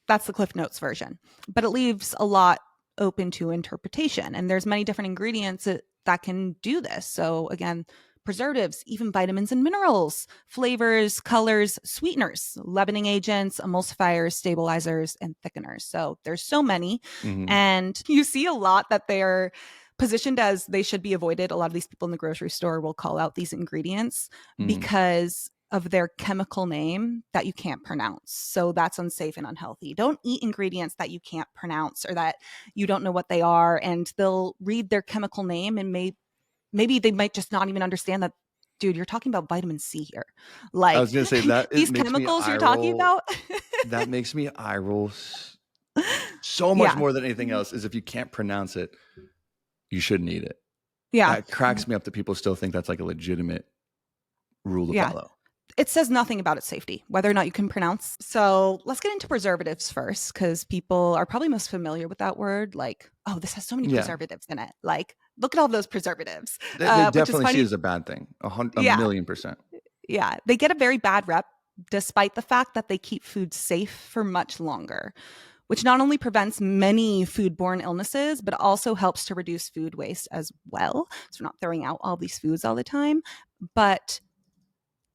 That's the Cliff Notes version, but it leaves a lot open to interpretation, and there's many different ingredients that can do this. So again, preservatives, even vitamins and minerals, flavors, colors, sweeteners, leavening agents, emulsifiers, stabilizers, and thickeners. So there's so many, Mhm. and you see a lot that they're positioned as they should be avoided. A lot of these people in the grocery store will call out these ingredients Mhm. because of their chemical name that you can't pronounce. So that's unsafe and unhealthy. Don't eat ingredients that you can't pronounce or that you don't know what they are. And they'll read their chemical name and maybe they might just not even understand that, dude, you're talking about vitamin C here. I was Like gonna say that it these makes me chemicals eye you're talking roll. about. That makes me eye roll so much Yeah. more than anything else. Is if you can't pronounce it, you shouldn't eat it. Yeah. That cracks me up that people still think that's like a legitimate rule to Yeah. follow. It says nothing about its safety, whether or not you can pronounce. So let's get into preservatives first, because people are probably most familiar with that word. Like, oh, this has so many Yeah, preservatives in it. Like, look at all those preservatives, they which is definitely see it funny. as a bad thing. A Yeah. million percent. Yeah. They get a very bad rep, despite the fact that they keep food safe for much longer, which not only prevents many foodborne illnesses, but also helps to reduce food waste as well. So we're not throwing out all these foods all the time. But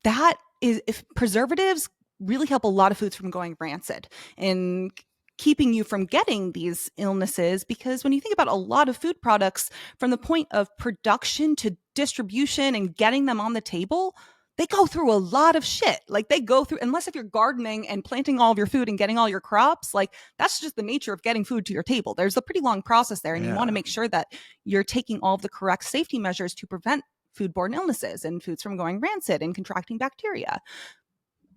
that is, if preservatives really help a lot of foods from going rancid and keeping you from getting these illnesses, because when you think about a lot of food products, from the point of production to distribution and getting them on the table, they go through a lot of shit. Like they go through, unless if you're gardening and planting all of your food and getting all your crops, like that's just the nature of getting food to your table. There's a pretty long process there, and you want to Yeah. make sure that you're taking all of the correct safety measures to prevent foodborne illnesses and foods from going rancid and contracting bacteria.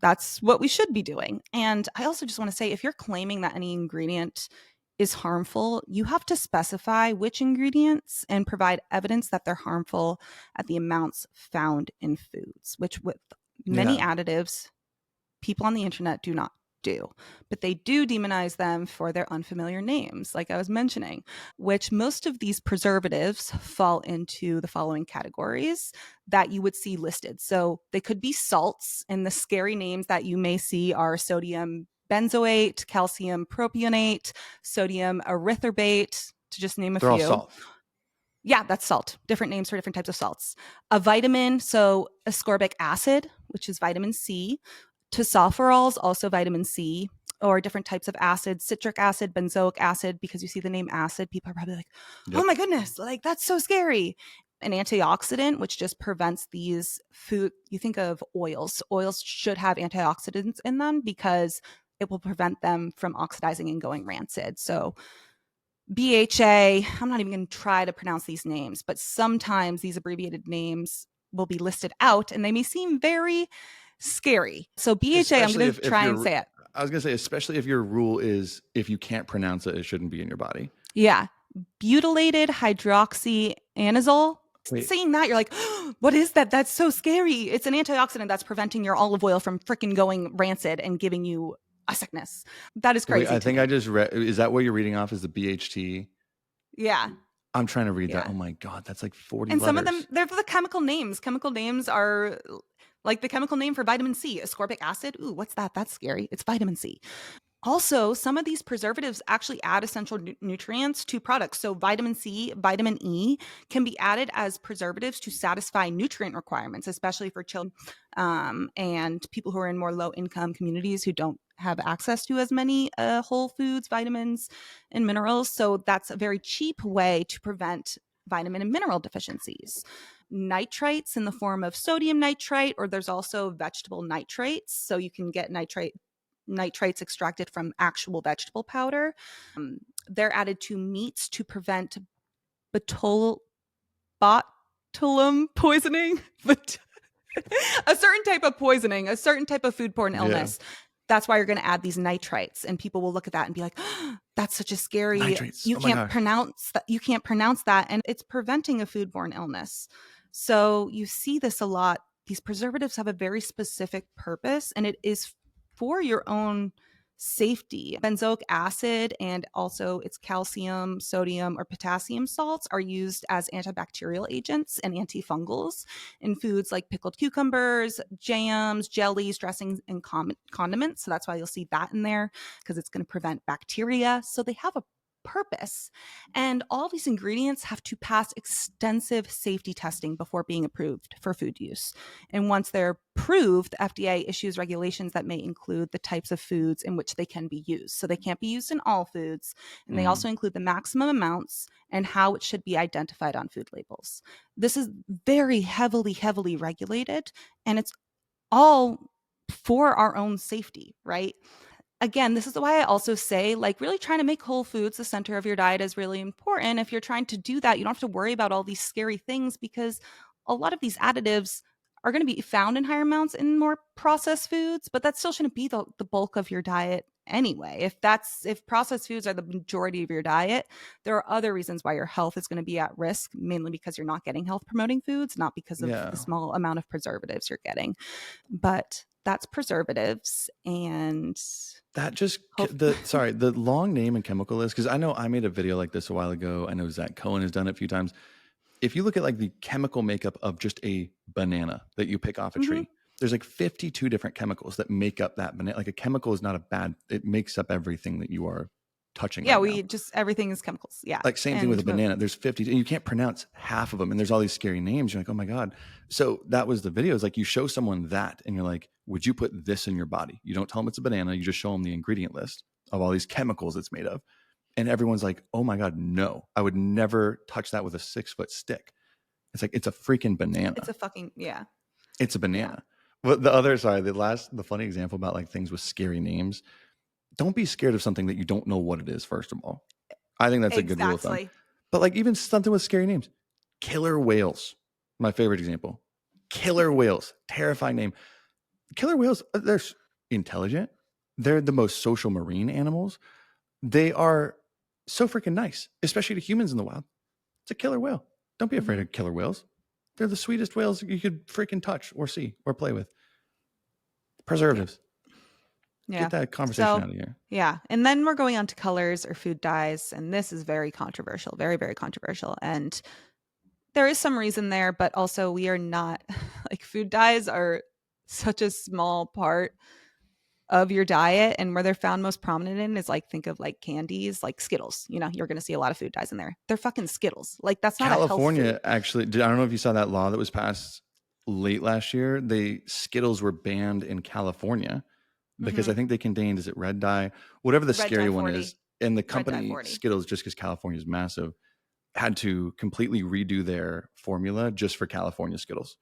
That's what we should be doing. And I also just want to say, if you're claiming that any ingredient is harmful, you have to specify which ingredients and provide evidence that they're harmful at the amounts found in foods, which with many Yeah. additives, people on the internet do not do. But they do demonize them for their unfamiliar names, like I was mentioning, which most of these preservatives fall into the following categories that you would see listed. So they could be salts, and the scary names that you may see are sodium benzoate, calcium propionate, sodium erythorbate, to just name a They're all few. salt. Yeah, that's salt. Different names for different types of salts. A vitamin, so ascorbic acid, which is vitamin C. Tocopherols, also vitamin C, or different types of acids, citric acid, benzoic acid, because you see the name acid, people are probably like, oh Yep. my goodness, like that's so scary. An antioxidant, which just prevents these food, you think of oils. Oils should have antioxidants in them because it will prevent them from oxidizing and going rancid. So BHA, I'm not even going to try to pronounce these names, but sometimes these abbreviated names will be listed out and they may seem very scary. So BHA, I'm Especially going to if try and you're, say it. I was gonna say, especially if your rule is if you can't pronounce it, it shouldn't be in your body. Yeah. Butylated hydroxyanazole. Wait, Saying that, you're like, oh, what is that? That's so scary. It's an antioxidant that's preventing your olive oil from freaking going rancid and giving you a sickness. That is wait. crazy I to think I me. just read. Is that what you're reading off? Is the BHT? Yeah. I'm trying to read that. Yeah. Oh my god, that's like 40 And some of them, letters. they're the chemical names. Chemical names are like the chemical name for vitamin C, ascorbic acid. Ooh, what's that? That's scary. It's vitamin C. Also, some of these preservatives actually add essential nutrients to products. So vitamin C, vitamin E can be added as preservatives to satisfy nutrient requirements, especially for children and people who are in more low income communities who don't have access to as many whole foods, vitamins, and minerals. So that's a very cheap way to prevent vitamin and mineral deficiencies. nitrites in the form of sodium nitrite, or there's also vegetable nitrates. So you can get nitrites extracted from actual vegetable powder. They're added to meats to prevent botul- botulinum poisoning, but a certain type of poisoning, a certain type of foodborne illness. That's why you're going to add these nitrites, and people will look at that and be like, oh, that's such a scary, Nitrates. you Oh my can't gosh. pronounce that. You can't pronounce that. And it's preventing a foodborne illness. So you see this a lot. These preservatives have a very specific purpose, and it is for your own safety. Benzoic acid and also its calcium, sodium, or potassium salts are used as antibacterial agents and antifungals in foods like pickled cucumbers, jams, jellies, dressings, and condiments. So that's why you'll see that in there, because it's going to prevent bacteria. So they have a purpose. And all these ingredients have to pass extensive safety testing before being approved for food use. And once they're approved, the FDA issues regulations that may include the types of foods in which they can be used. So they can't be used in all foods. And they also include the maximum amounts and how it should be identified on food labels. This is very heavily regulated, and it's all for our own safety, right? Again, this is why I also say, like, really trying to make whole foods the center of your diet is really important. If you're trying to do that, you don't have to worry about all these scary things, because a lot of these additives are going to be found in higher amounts in more processed foods, but that still shouldn't be the bulk of your diet anyway. If processed foods are the majority of your diet, there are other reasons why your health is going to be at risk, mainly because you're not getting health promoting foods, not because of the small amount of preservatives you're getting. But that's preservatives. And that just the long name and chemical list, because I know I made a video like this a while ago. I know Zach Cohen has done it a few times. If you look at like the chemical makeup of just a banana that you pick off a tree, there's like 52 different chemicals that make up that banana. Like a chemical is not it makes up everything that you are touching. Yeah, right now. Everything is chemicals. Yeah. Like same thing with a banana. There's 50 and you can't pronounce half of them. And there's all these scary names. You're like, oh my God. So that was the video. It's like you show someone that and you're like, would you put this in your body? You don't tell them it's a banana. You just show them the ingredient list of all these chemicals it's made of. And everyone's like, oh my God, no, I would never touch that with a 6-foot stick. It's like, it's a freaking banana. It's a fucking, yeah. It's a banana. Yeah. But the funny example about like things with scary names, don't be scared of something that you don't know what it is, first of all. I think that's a good rule of thumb. But like even something with scary names, killer whales, my favorite example. Killer whales, terrifying name. Killer whales, they're intelligent. They're the most social marine animals. They are so freaking nice, especially to humans in the wild. It's a killer whale. Don't be afraid of killer whales. They're the sweetest whales you could freaking touch or see or play with. Preservatives. Yeah. Get that conversation out of here. Yeah. And then we're going on to colors or food dyes. And this is very controversial, very, very controversial. And there is some reason there, but also we are not like, food dyes are such a small part of your diet, and where they're found most prominent in is like, think of like candies, like Skittles. You know, you're going to see a lot of food dyes in there. They're fucking Skittles. Like, that's not California, a health food. Actually, I don't know if you saw that law that was passed late last year. Skittles were banned in California because I think they contained, is it red dye, whatever the scary one is. And the company Skittles, just because California is massive, had to completely redo their formula just for California Skittles.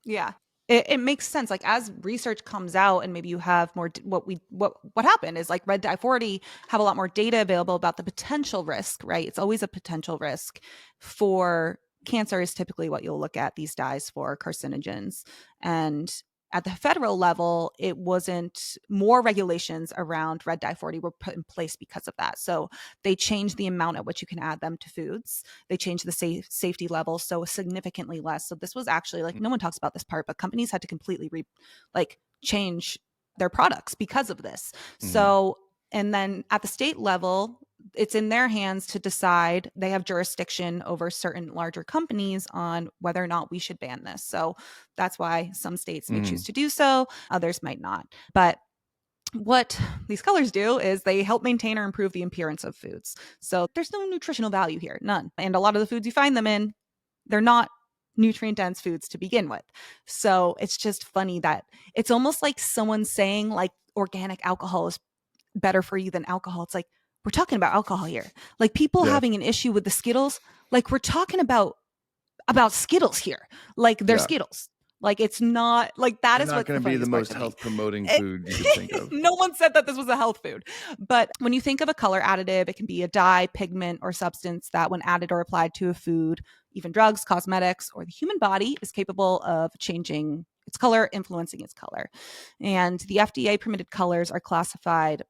Yeah. It makes sense. Like, as research comes out and maybe you have more, what happened is like Red Dye 40 have a lot more data available about the potential risk, right? It's always a potential risk for cancer is typically what you'll look at these dyes for, carcinogens. And at the federal level, it wasn't, more regulations around Red Dye 40 were put in place because of that. So they changed the amount at which you can add them to foods. They changed the safety level so significantly less. So this was actually, like, no one talks about this part, but companies had to completely change their products because of this. So, and then at the state level, it's in their hands to decide. They have jurisdiction over certain larger companies on whether or not we should ban this. So that's why some states may choose to do so, others might not. But what these colors do is they help maintain or improve the appearance of foods. So there's no nutritional value here, none. And a lot of the foods you find them in, they're not nutrient dense foods to begin with. So it's just funny that it's almost like someone saying like organic alcohol is better for you than alcohol. It's like, we're talking about alcohol here. Like, people having an issue with the Skittles, like, we're talking about about Skittles here. Like they're Yeah. Skittles. Like it's not like that They're is not what's going the to be the funniest part most to me. health promoting food you could think of. No one said that this was a health food. But when you think of a color additive, it can be a dye, pigment, or substance that when added or applied to a food, even drugs, cosmetics, or the human body is capable of changing its color, influencing its color. And the FDA permitted colors are classified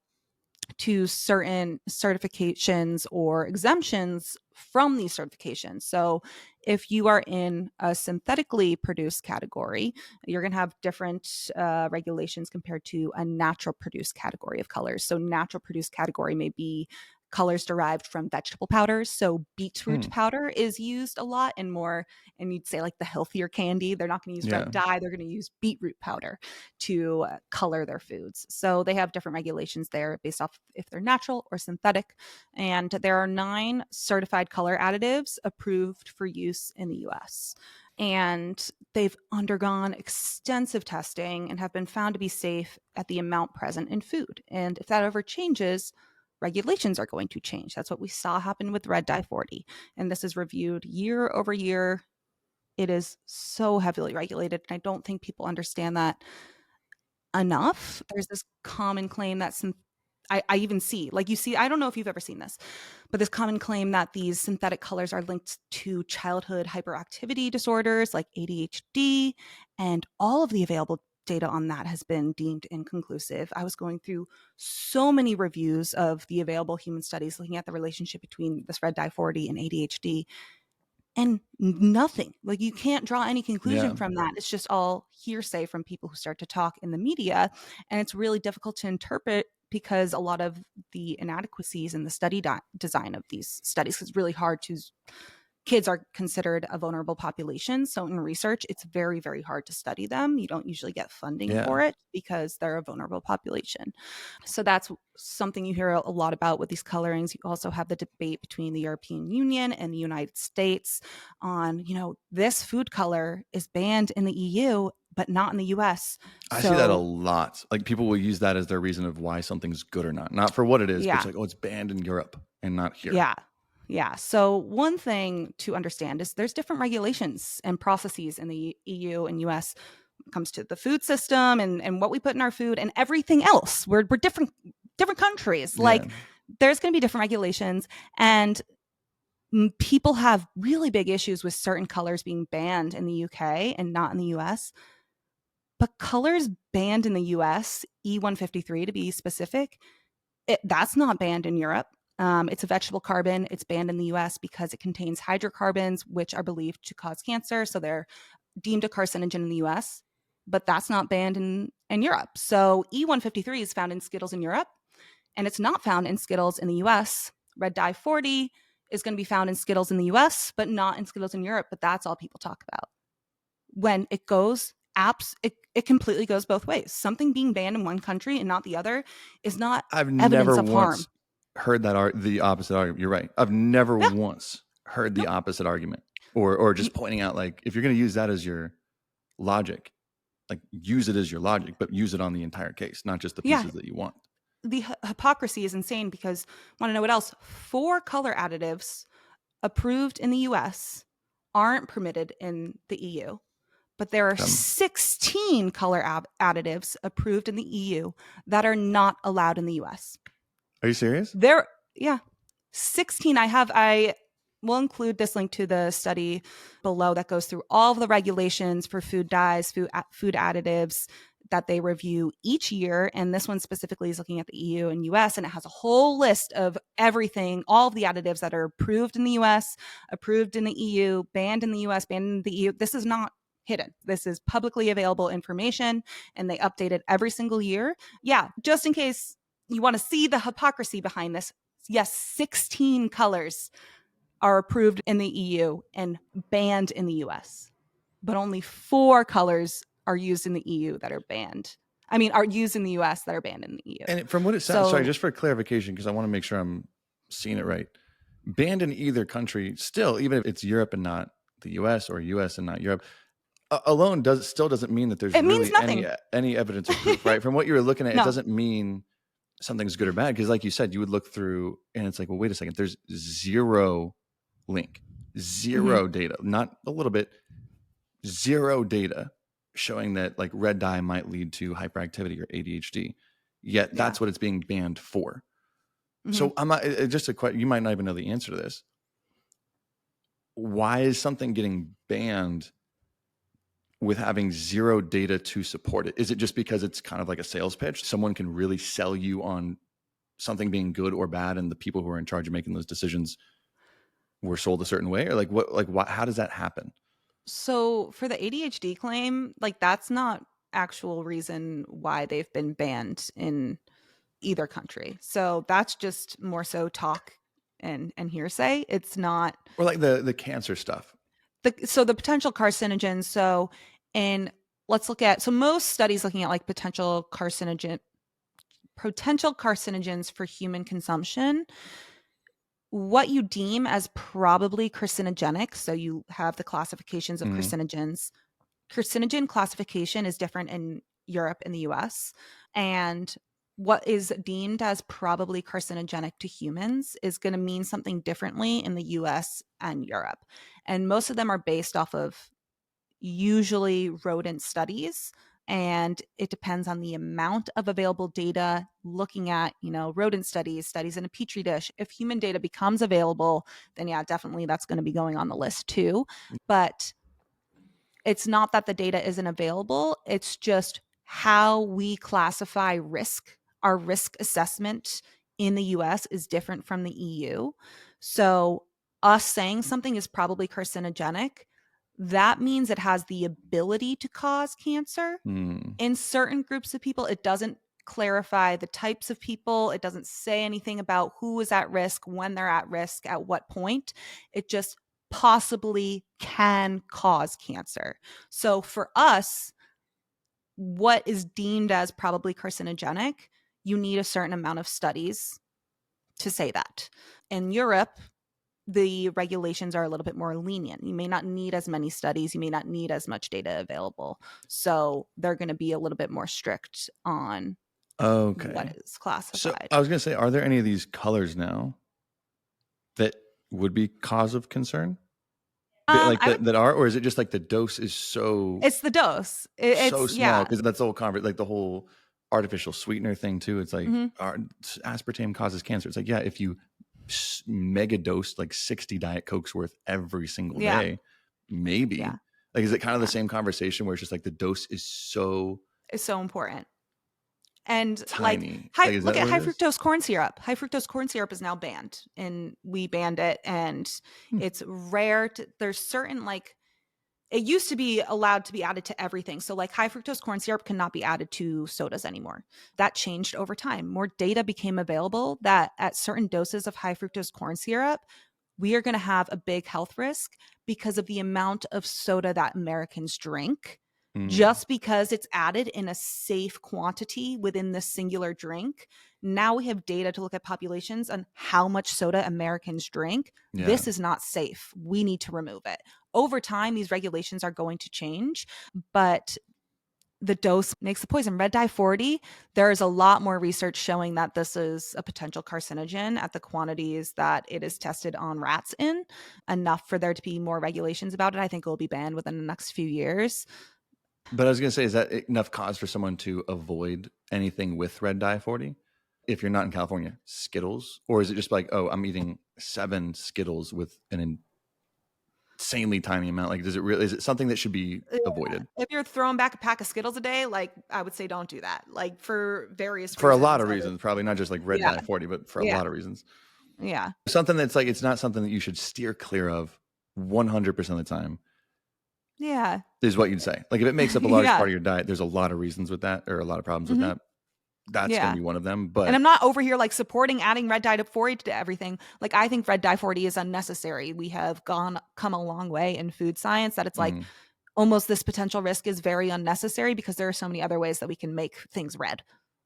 to certain certifications or exemptions from these certifications. So if you are in a synthetically produced category, you're going to have different regulations compared to a natural produced category of colors. So natural produced category may be colors derived from vegetable powders. So beetroot powder is used a lot and more, and you'd say like the healthier candy. They're not going to use red dye. They're going to use beetroot powder to color their foods. So they have different regulations there based off if they're natural or synthetic. And there are 9 certified color additives approved for use in the US. And they've undergone extensive testing and have been found to be safe at the amount present in food. And if that ever changes, regulations are going to change. That's what we saw happen with red dye 40. And this is reviewed year over year. It is so heavily regulated. And I don't think people understand that enough. There's this common claim that I even see, like you see, I don't know if you've ever seen this, but this common claim that these synthetic colors are linked to childhood hyperactivity disorders like ADHD, and all of the available data on that has been deemed inconclusive. I was going through so many reviews of the available human studies looking at the relationship between this red dye 40 and ADHD, and nothing. Like you can't draw any conclusion from that. It's just all hearsay from people who start to talk in the media, and it's really difficult to interpret because a lot of the inadequacies in the study design of these studies is really hard to. Kids are considered a vulnerable population, so in research it's very, very hard to study them. You don't usually get funding for it because they're a vulnerable population. So that's something you hear a lot about with these colorings. You also have the debate between the European Union and the United States on, this food color is banned in the EU but not in the US. I see that a lot. Like people will use that as their reason of why something's good or not for what it is, but it's like, oh, it's banned in Europe and not here. Yeah. So one thing to understand is there's different regulations and processes in the EU and US when it comes to the food system and what we put in our food and everything else. We're different countries. Like there's going to be different regulations, and people have really big issues with certain colors being banned in the UK and not in the US. But colors banned in the US, E153 to be specific, that's not banned in Europe. It's a vegetable carbon. It's banned in the US because it contains hydrocarbons, which are believed to cause cancer. So they're deemed a carcinogen in the US, but that's not banned in Europe. So E153 is found in Skittles in Europe, and it's not found in Skittles in the US. Red dye 40 is going to be found in Skittles in the US, but not in Skittles in Europe. But that's all people talk about. When it goes it completely goes both ways. Something being banned in one country and not the other is not evidence of harm. Heard the opposite argument. You're right. I've never once heard the opposite argument, or just pointing out, like, if you're going to use that as your logic, like use it as your logic, but use it on the entire case, not just the pieces that you want. The hypocrisy is insane because, want to know what else? 4 color additives approved in the US aren't permitted in the EU. But there are 16 color additives approved in the EU that are not allowed in the US. Are you serious? 16. I will include this link to the study below that goes through all of the regulations for food dyes, food additives that they review each year. And this one specifically is looking at the EU and US, and it has a whole list of everything, all of the additives that are approved in the US, approved in the EU, banned in the US, banned in the EU. This is not hidden. This is publicly available information, and they update it every single year. Yeah, just in case you want to see the hypocrisy behind this. Yes, 16 colors are approved in the EU and banned in the US, but only 4 colors are used in the EU that are banned. Are used in the US that are banned in the EU. And from what it sounds, sorry, just for clarification, because I want to make sure I'm seeing it right. Banned in either country, still, even if it's Europe and not the US, or US and not Europe, alone still doesn't mean that there's really any evidence or proof, right? From what you were looking at, it doesn't mean something's good or bad. Because like you said, you would look through and it's like, well, wait a second, there's zero link, Mhm. zero data, not a little bit, zero data showing that like red dye might lead to hyperactivity or ADHD. Yet Yeah. that's what it's being banned for. Mhm. So I'm not just a question. You might not even know the answer to this. Why is something getting banned with having zero data to support it? Is it just because it's kind of like a sales pitch? Someone can really sell you on something being good or bad, and the people who are in charge of making those decisions were sold a certain way, or like what, like what, how does that happen? So for the ADHD claim, like that's not actual reason why they've been banned in either country. So that's just more so talk and hearsay. It's not Or like the cancer stuff. the potential carcinogens. So in let's look at most studies looking at like potential carcinogens for human consumption, what you deem as probably carcinogenic. So you have the classifications of Mm. carcinogens. Carcinogen classification is different in Europe and the US. And what is deemed as probably carcinogenic to humans is going to mean something differently in the US and Europe. And most of them are based off of usually rodent studies. And it depends on the amount of available data looking at, rodent studies in a petri dish. If human data becomes available, then yeah, definitely that's going to be going on the list too. But it's not that the data isn't available. It's just how we classify risk. Our risk assessment in the US is different from the EU. So, us saying something is probably carcinogenic, that means it has the ability to cause cancer. Mm. In certain groups of people, it doesn't clarify the types of people. It doesn't say anything about who is at risk, when they're at risk, at what point. It just possibly can cause cancer. So for us, what is deemed as probably carcinogenic, you need a certain amount of studies to say that. In Europe, the regulations are a little bit more lenient. You may not need as many studies, you may not need as much data available. So they're going to be a little bit more strict on what Okay. is So classified. I was going to say, are there any of these colors now that would be cause of concern? Like I would that are, or is it just like the dose is so It's the dose. so It's small? yeah. Because that's the whole like the whole artificial sweetener thing too. It's like Mhm. aspartame causes cancer. It's like, yeah, if you mega dose like 60 Diet Cokes worth every single Yeah. day, maybe. Yeah. Like, is it kind of the Yeah. same conversation where it's just like the dose is so It's so important. And like tiny? Like, is look that at what high it is? fructose corn syrup. High fructose corn syrup is now banned, and we banned it. And Hmm. it's rare. There's certain like it used to be allowed to be added to everything. So like high fructose corn syrup cannot be added to sodas anymore. That changed over time. More data became available that at certain doses of high fructose corn syrup, we are going to have a big health risk because of the amount of soda that Americans drink. Mm. Just because it's added in a safe quantity within the singular drink, now we have data to look at populations on how much soda Americans drink. Yeah. This is not safe. We need to remove it. Over time, these regulations are going to change, but the dose makes the poison. Red dye 40, there is a lot more research showing that this is a potential carcinogen at the quantities that it is tested on rats in, enough for there to be more regulations about it. I think it will be banned within the next few years. But I was going to say, is that enough cause for someone to avoid anything with red dye 40? If you're not in California, Skittles? Or is it just like, oh, I'm eating 7 Skittles with an insanely tiny amount? Like, is it something that should be Yeah. avoided? If you're throwing back a pack of Skittles a day, like I would say don't do that. Like for various For a lot reasons. of reasons, probably not just like red Yeah. dye 40, but for a Yeah. lot of reasons. Yeah. Something that's like, it's not something that you should steer clear of 100% of the time, Yeah. is what you'd say. Like, if it makes up a large Yeah. part of your diet, there's a lot of reasons with that, or a lot of problems with Hmm. that. That's going Yeah. to be one of them. And But I'm not over here like supporting adding red dye 40 to everything. Like I think red dye 40 is unnecessary. We have come a long way in food science that it's like mm, almost this potential risk is very unnecessary because there are so many other ways that we can make things red.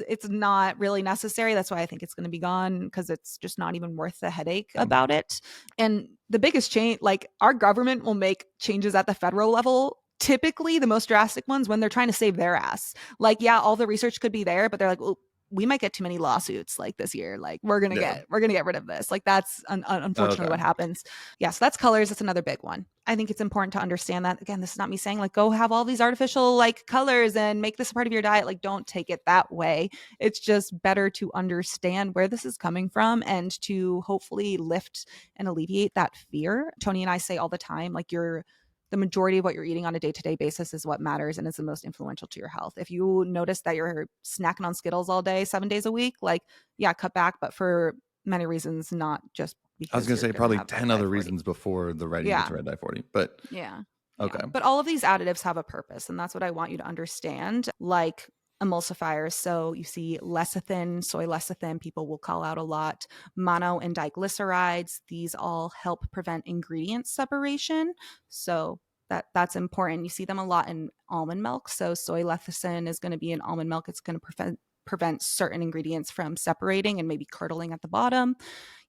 It's not really necessary. That's why I think it's going to be gone because it's just not even worth the headache about it. And the biggest change, like our government will make changes at the federal level, typically the most drastic ones when they're trying to save their ass. Like, yeah, all the research could be there, but they're like, oh, we might get too many lawsuits like this year. Like we're gonna get rid of this. Like that's unfortunately what happens. Yeah, so that's colors. That's another big one. I think it's important to understand that. Again, this is not me saying like go have all these artificial like colors and make this a part of your diet. Like don't take it that way. It's just better to understand where this is coming from and to hopefully lift and alleviate that fear. Tony and I say all the time, like the majority of what you're eating on a day-to-day basis is what matters and is the most influential to your health. If you notice that you're snacking on Skittles all day, 7 days a week, like, yeah, cut back, but for many reasons, not just because I was going to say probably 10 other reasons before the right to red dye 40, but yeah. Okay. Yeah. But all of these additives have a purpose, and that's what I want you to understand. Like emulsifiers. So you see lecithin, soy lecithin, people will call out a lot. Mono and diglycerides. These all help prevent ingredient separation. So that's important. You see them a lot in almond milk. So soy lecithin is going to be in almond milk. It's going to prevent certain ingredients from separating and maybe curdling at the bottom.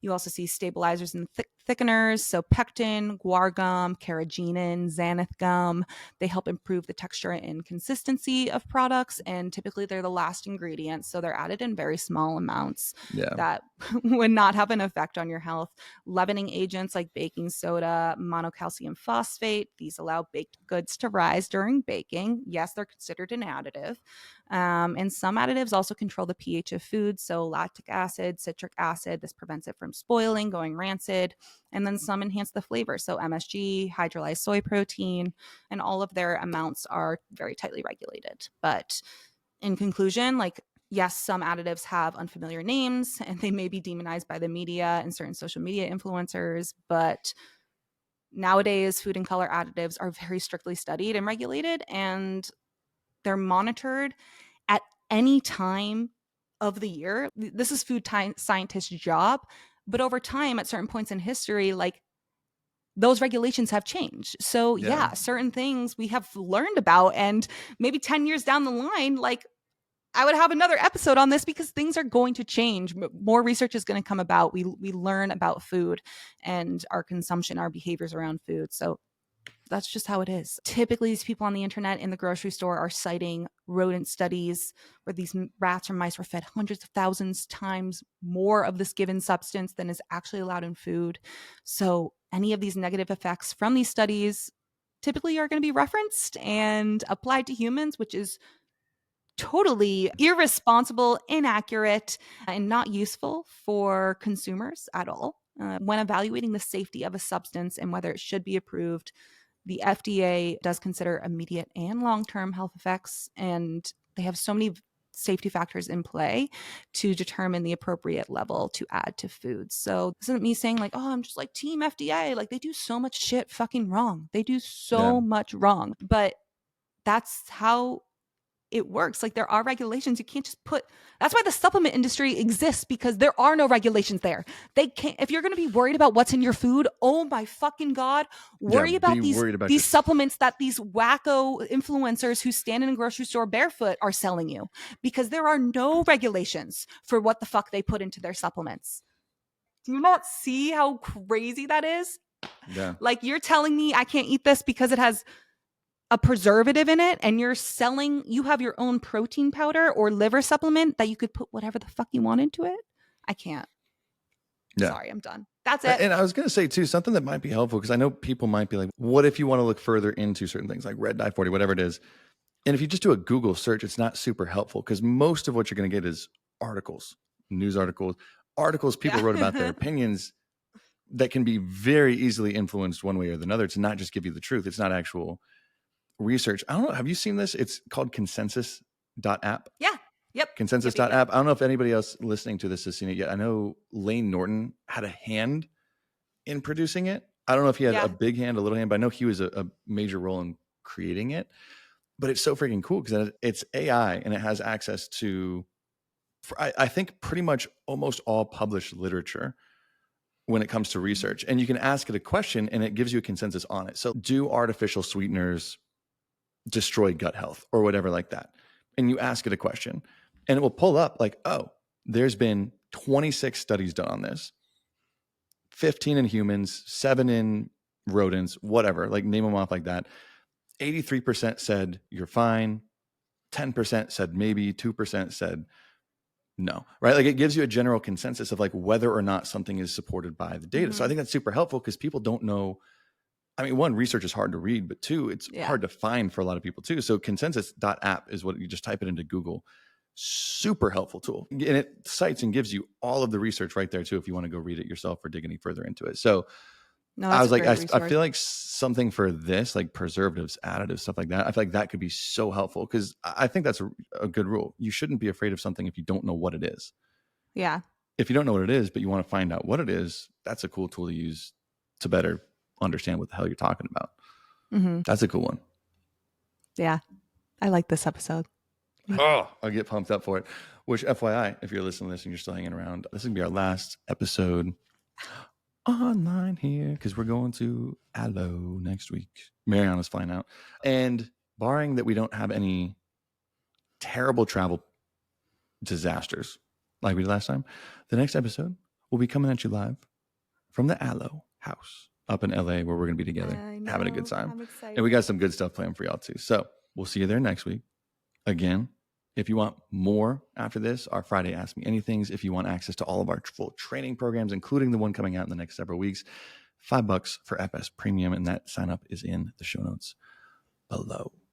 You also see stabilizers and thickeners. So pectin, guar gum, carrageenan, xanth gum. They help improve the texture and consistency of products. And typically they're the last ingredient. So they're added in very small amounts that would not have an effect on your health. Leavening agents like baking soda, monocalcium phosphate. These allow baked goods to rise during baking. Yes, they're considered an additive. And some additives also control the pH of food. So lactic acid, citric acid, this prevents it from spoiling, going rancid. And then some enhance the flavor. So MSG, hydrolyzed soy protein, and all of their amounts are very tightly regulated. But in conclusion, like, yes, some additives have unfamiliar names and they may be demonized by the media and certain social media influencers, but nowadays food and color additives are very strictly studied and regulated, and they're monitored at any time of the year. This is food scientists' job, but over time at certain points in history, like those regulations have changed. So yeah, certain things we have learned about, and maybe 10 years down the line, like I would have another episode on this because things are going to change. More research is going to come about. We learn about food and our consumption, our behaviors around food. So that's just how it is. Typically, these people on the internet in the grocery store are citing rodent studies where these rats or mice were fed hundreds of thousands times more of this given substance than is actually allowed in food. So any of these negative effects from these studies typically are going to be referenced and applied to humans, which is totally irresponsible, inaccurate, and not useful for consumers at all. When evaluating the safety of a substance and whether it should be approved, the FDA does consider immediate and long-term health effects, and they have so many safety factors in play to determine the appropriate level to add to foods. So this isn't me saying like, oh, I'm just like team FDA. Like they do so much shit fucking wrong. They do so much wrong, but that's how it works. Like there are regulations. You can't just that's why the supplement industry exists, because there are no regulations there. They can't, if you're going to be worried about what's in your food, oh my fucking God, worry about these supplements that these wacko influencers who stand in a grocery store barefoot are selling you, because there are no regulations for what the fuck they put into their supplements. Do you not see how crazy that is? Yeah. Like you're telling me I can't eat this because it has a preservative in it, and you have your own protein powder or liver supplement that you could put whatever the fuck you want into it. I can't. Yeah. Sorry, I'm done. That's it. And I was going to say too, something that might be helpful, because I know people might be like, what if you want to look further into certain things like red dye 40, whatever it is. And if you just do a Google search, it's not super helpful, because most of what you're going to get is articles, news articles people wrote about their opinions that can be very easily influenced one way or another to not just give you the truth. It's not actual research. I don't know. Have you seen this? It's called consensus.app. Yeah. Yep. Consensus.app. Yep. I don't know if anybody else listening to this has seen it yet. I know Lane Norton had a hand in producing it. I don't know if he had a big hand, a little hand, but I know he was a major role in creating it. But it's so freaking cool because it's AI and it has access to, I think, pretty much almost all published literature when it comes to research. And you can ask it a question and it gives you a consensus on it. So do artificial sweeteners destroy gut health or whatever like that? And you ask it a question and it will pull up like, oh, there's been 26 studies done on this, 15 in humans, 7 in rodents, whatever, like name them off like that. 83% said you're fine. 10% said maybe. 2% said No, right? Like it gives you a general consensus of like whether or not something is supported by the data. So I think that's super helpful because people don't know. I mean, one, research is hard to read, but two, it's hard to find for a lot of people too. So consensus.app is what you just type it into Google. Super helpful tool. And it cites and gives you all of the research right there too, if you want to go read it yourself or dig any further into it. So No, I that's was a like, great I resource. feel like something for this, like preservatives, additives, stuff like that. I feel like that could be so helpful because I think that's a good rule. You shouldn't be afraid of something if you don't know what it is. Yeah. If you don't know what it is, but you want to find out what it is, that's a cool tool to use to better understand what the hell you're talking about. That's a cool one. Yeah. I like this episode. Oh, I'll get pumped up for it. Which, FYI, if you're listening to this and you're still hanging around, this is going to be our last episode online here because we're going to Aloe next week. Mariana's flying out. And barring that we don't have any terrible travel disasters like we did last time, the next episode will be coming at you live from the Aloe house up in LA where we're going to be together having a good time. I'm excited. And we got some good stuff planned for y'all too. So we'll see you there next week. Again, if you want more after this, our Friday Ask Me Anythings, if you want access to all of our full training programs, including the one coming out in the next several weeks, $5 for FS Premium, and that sign up is in the show notes below.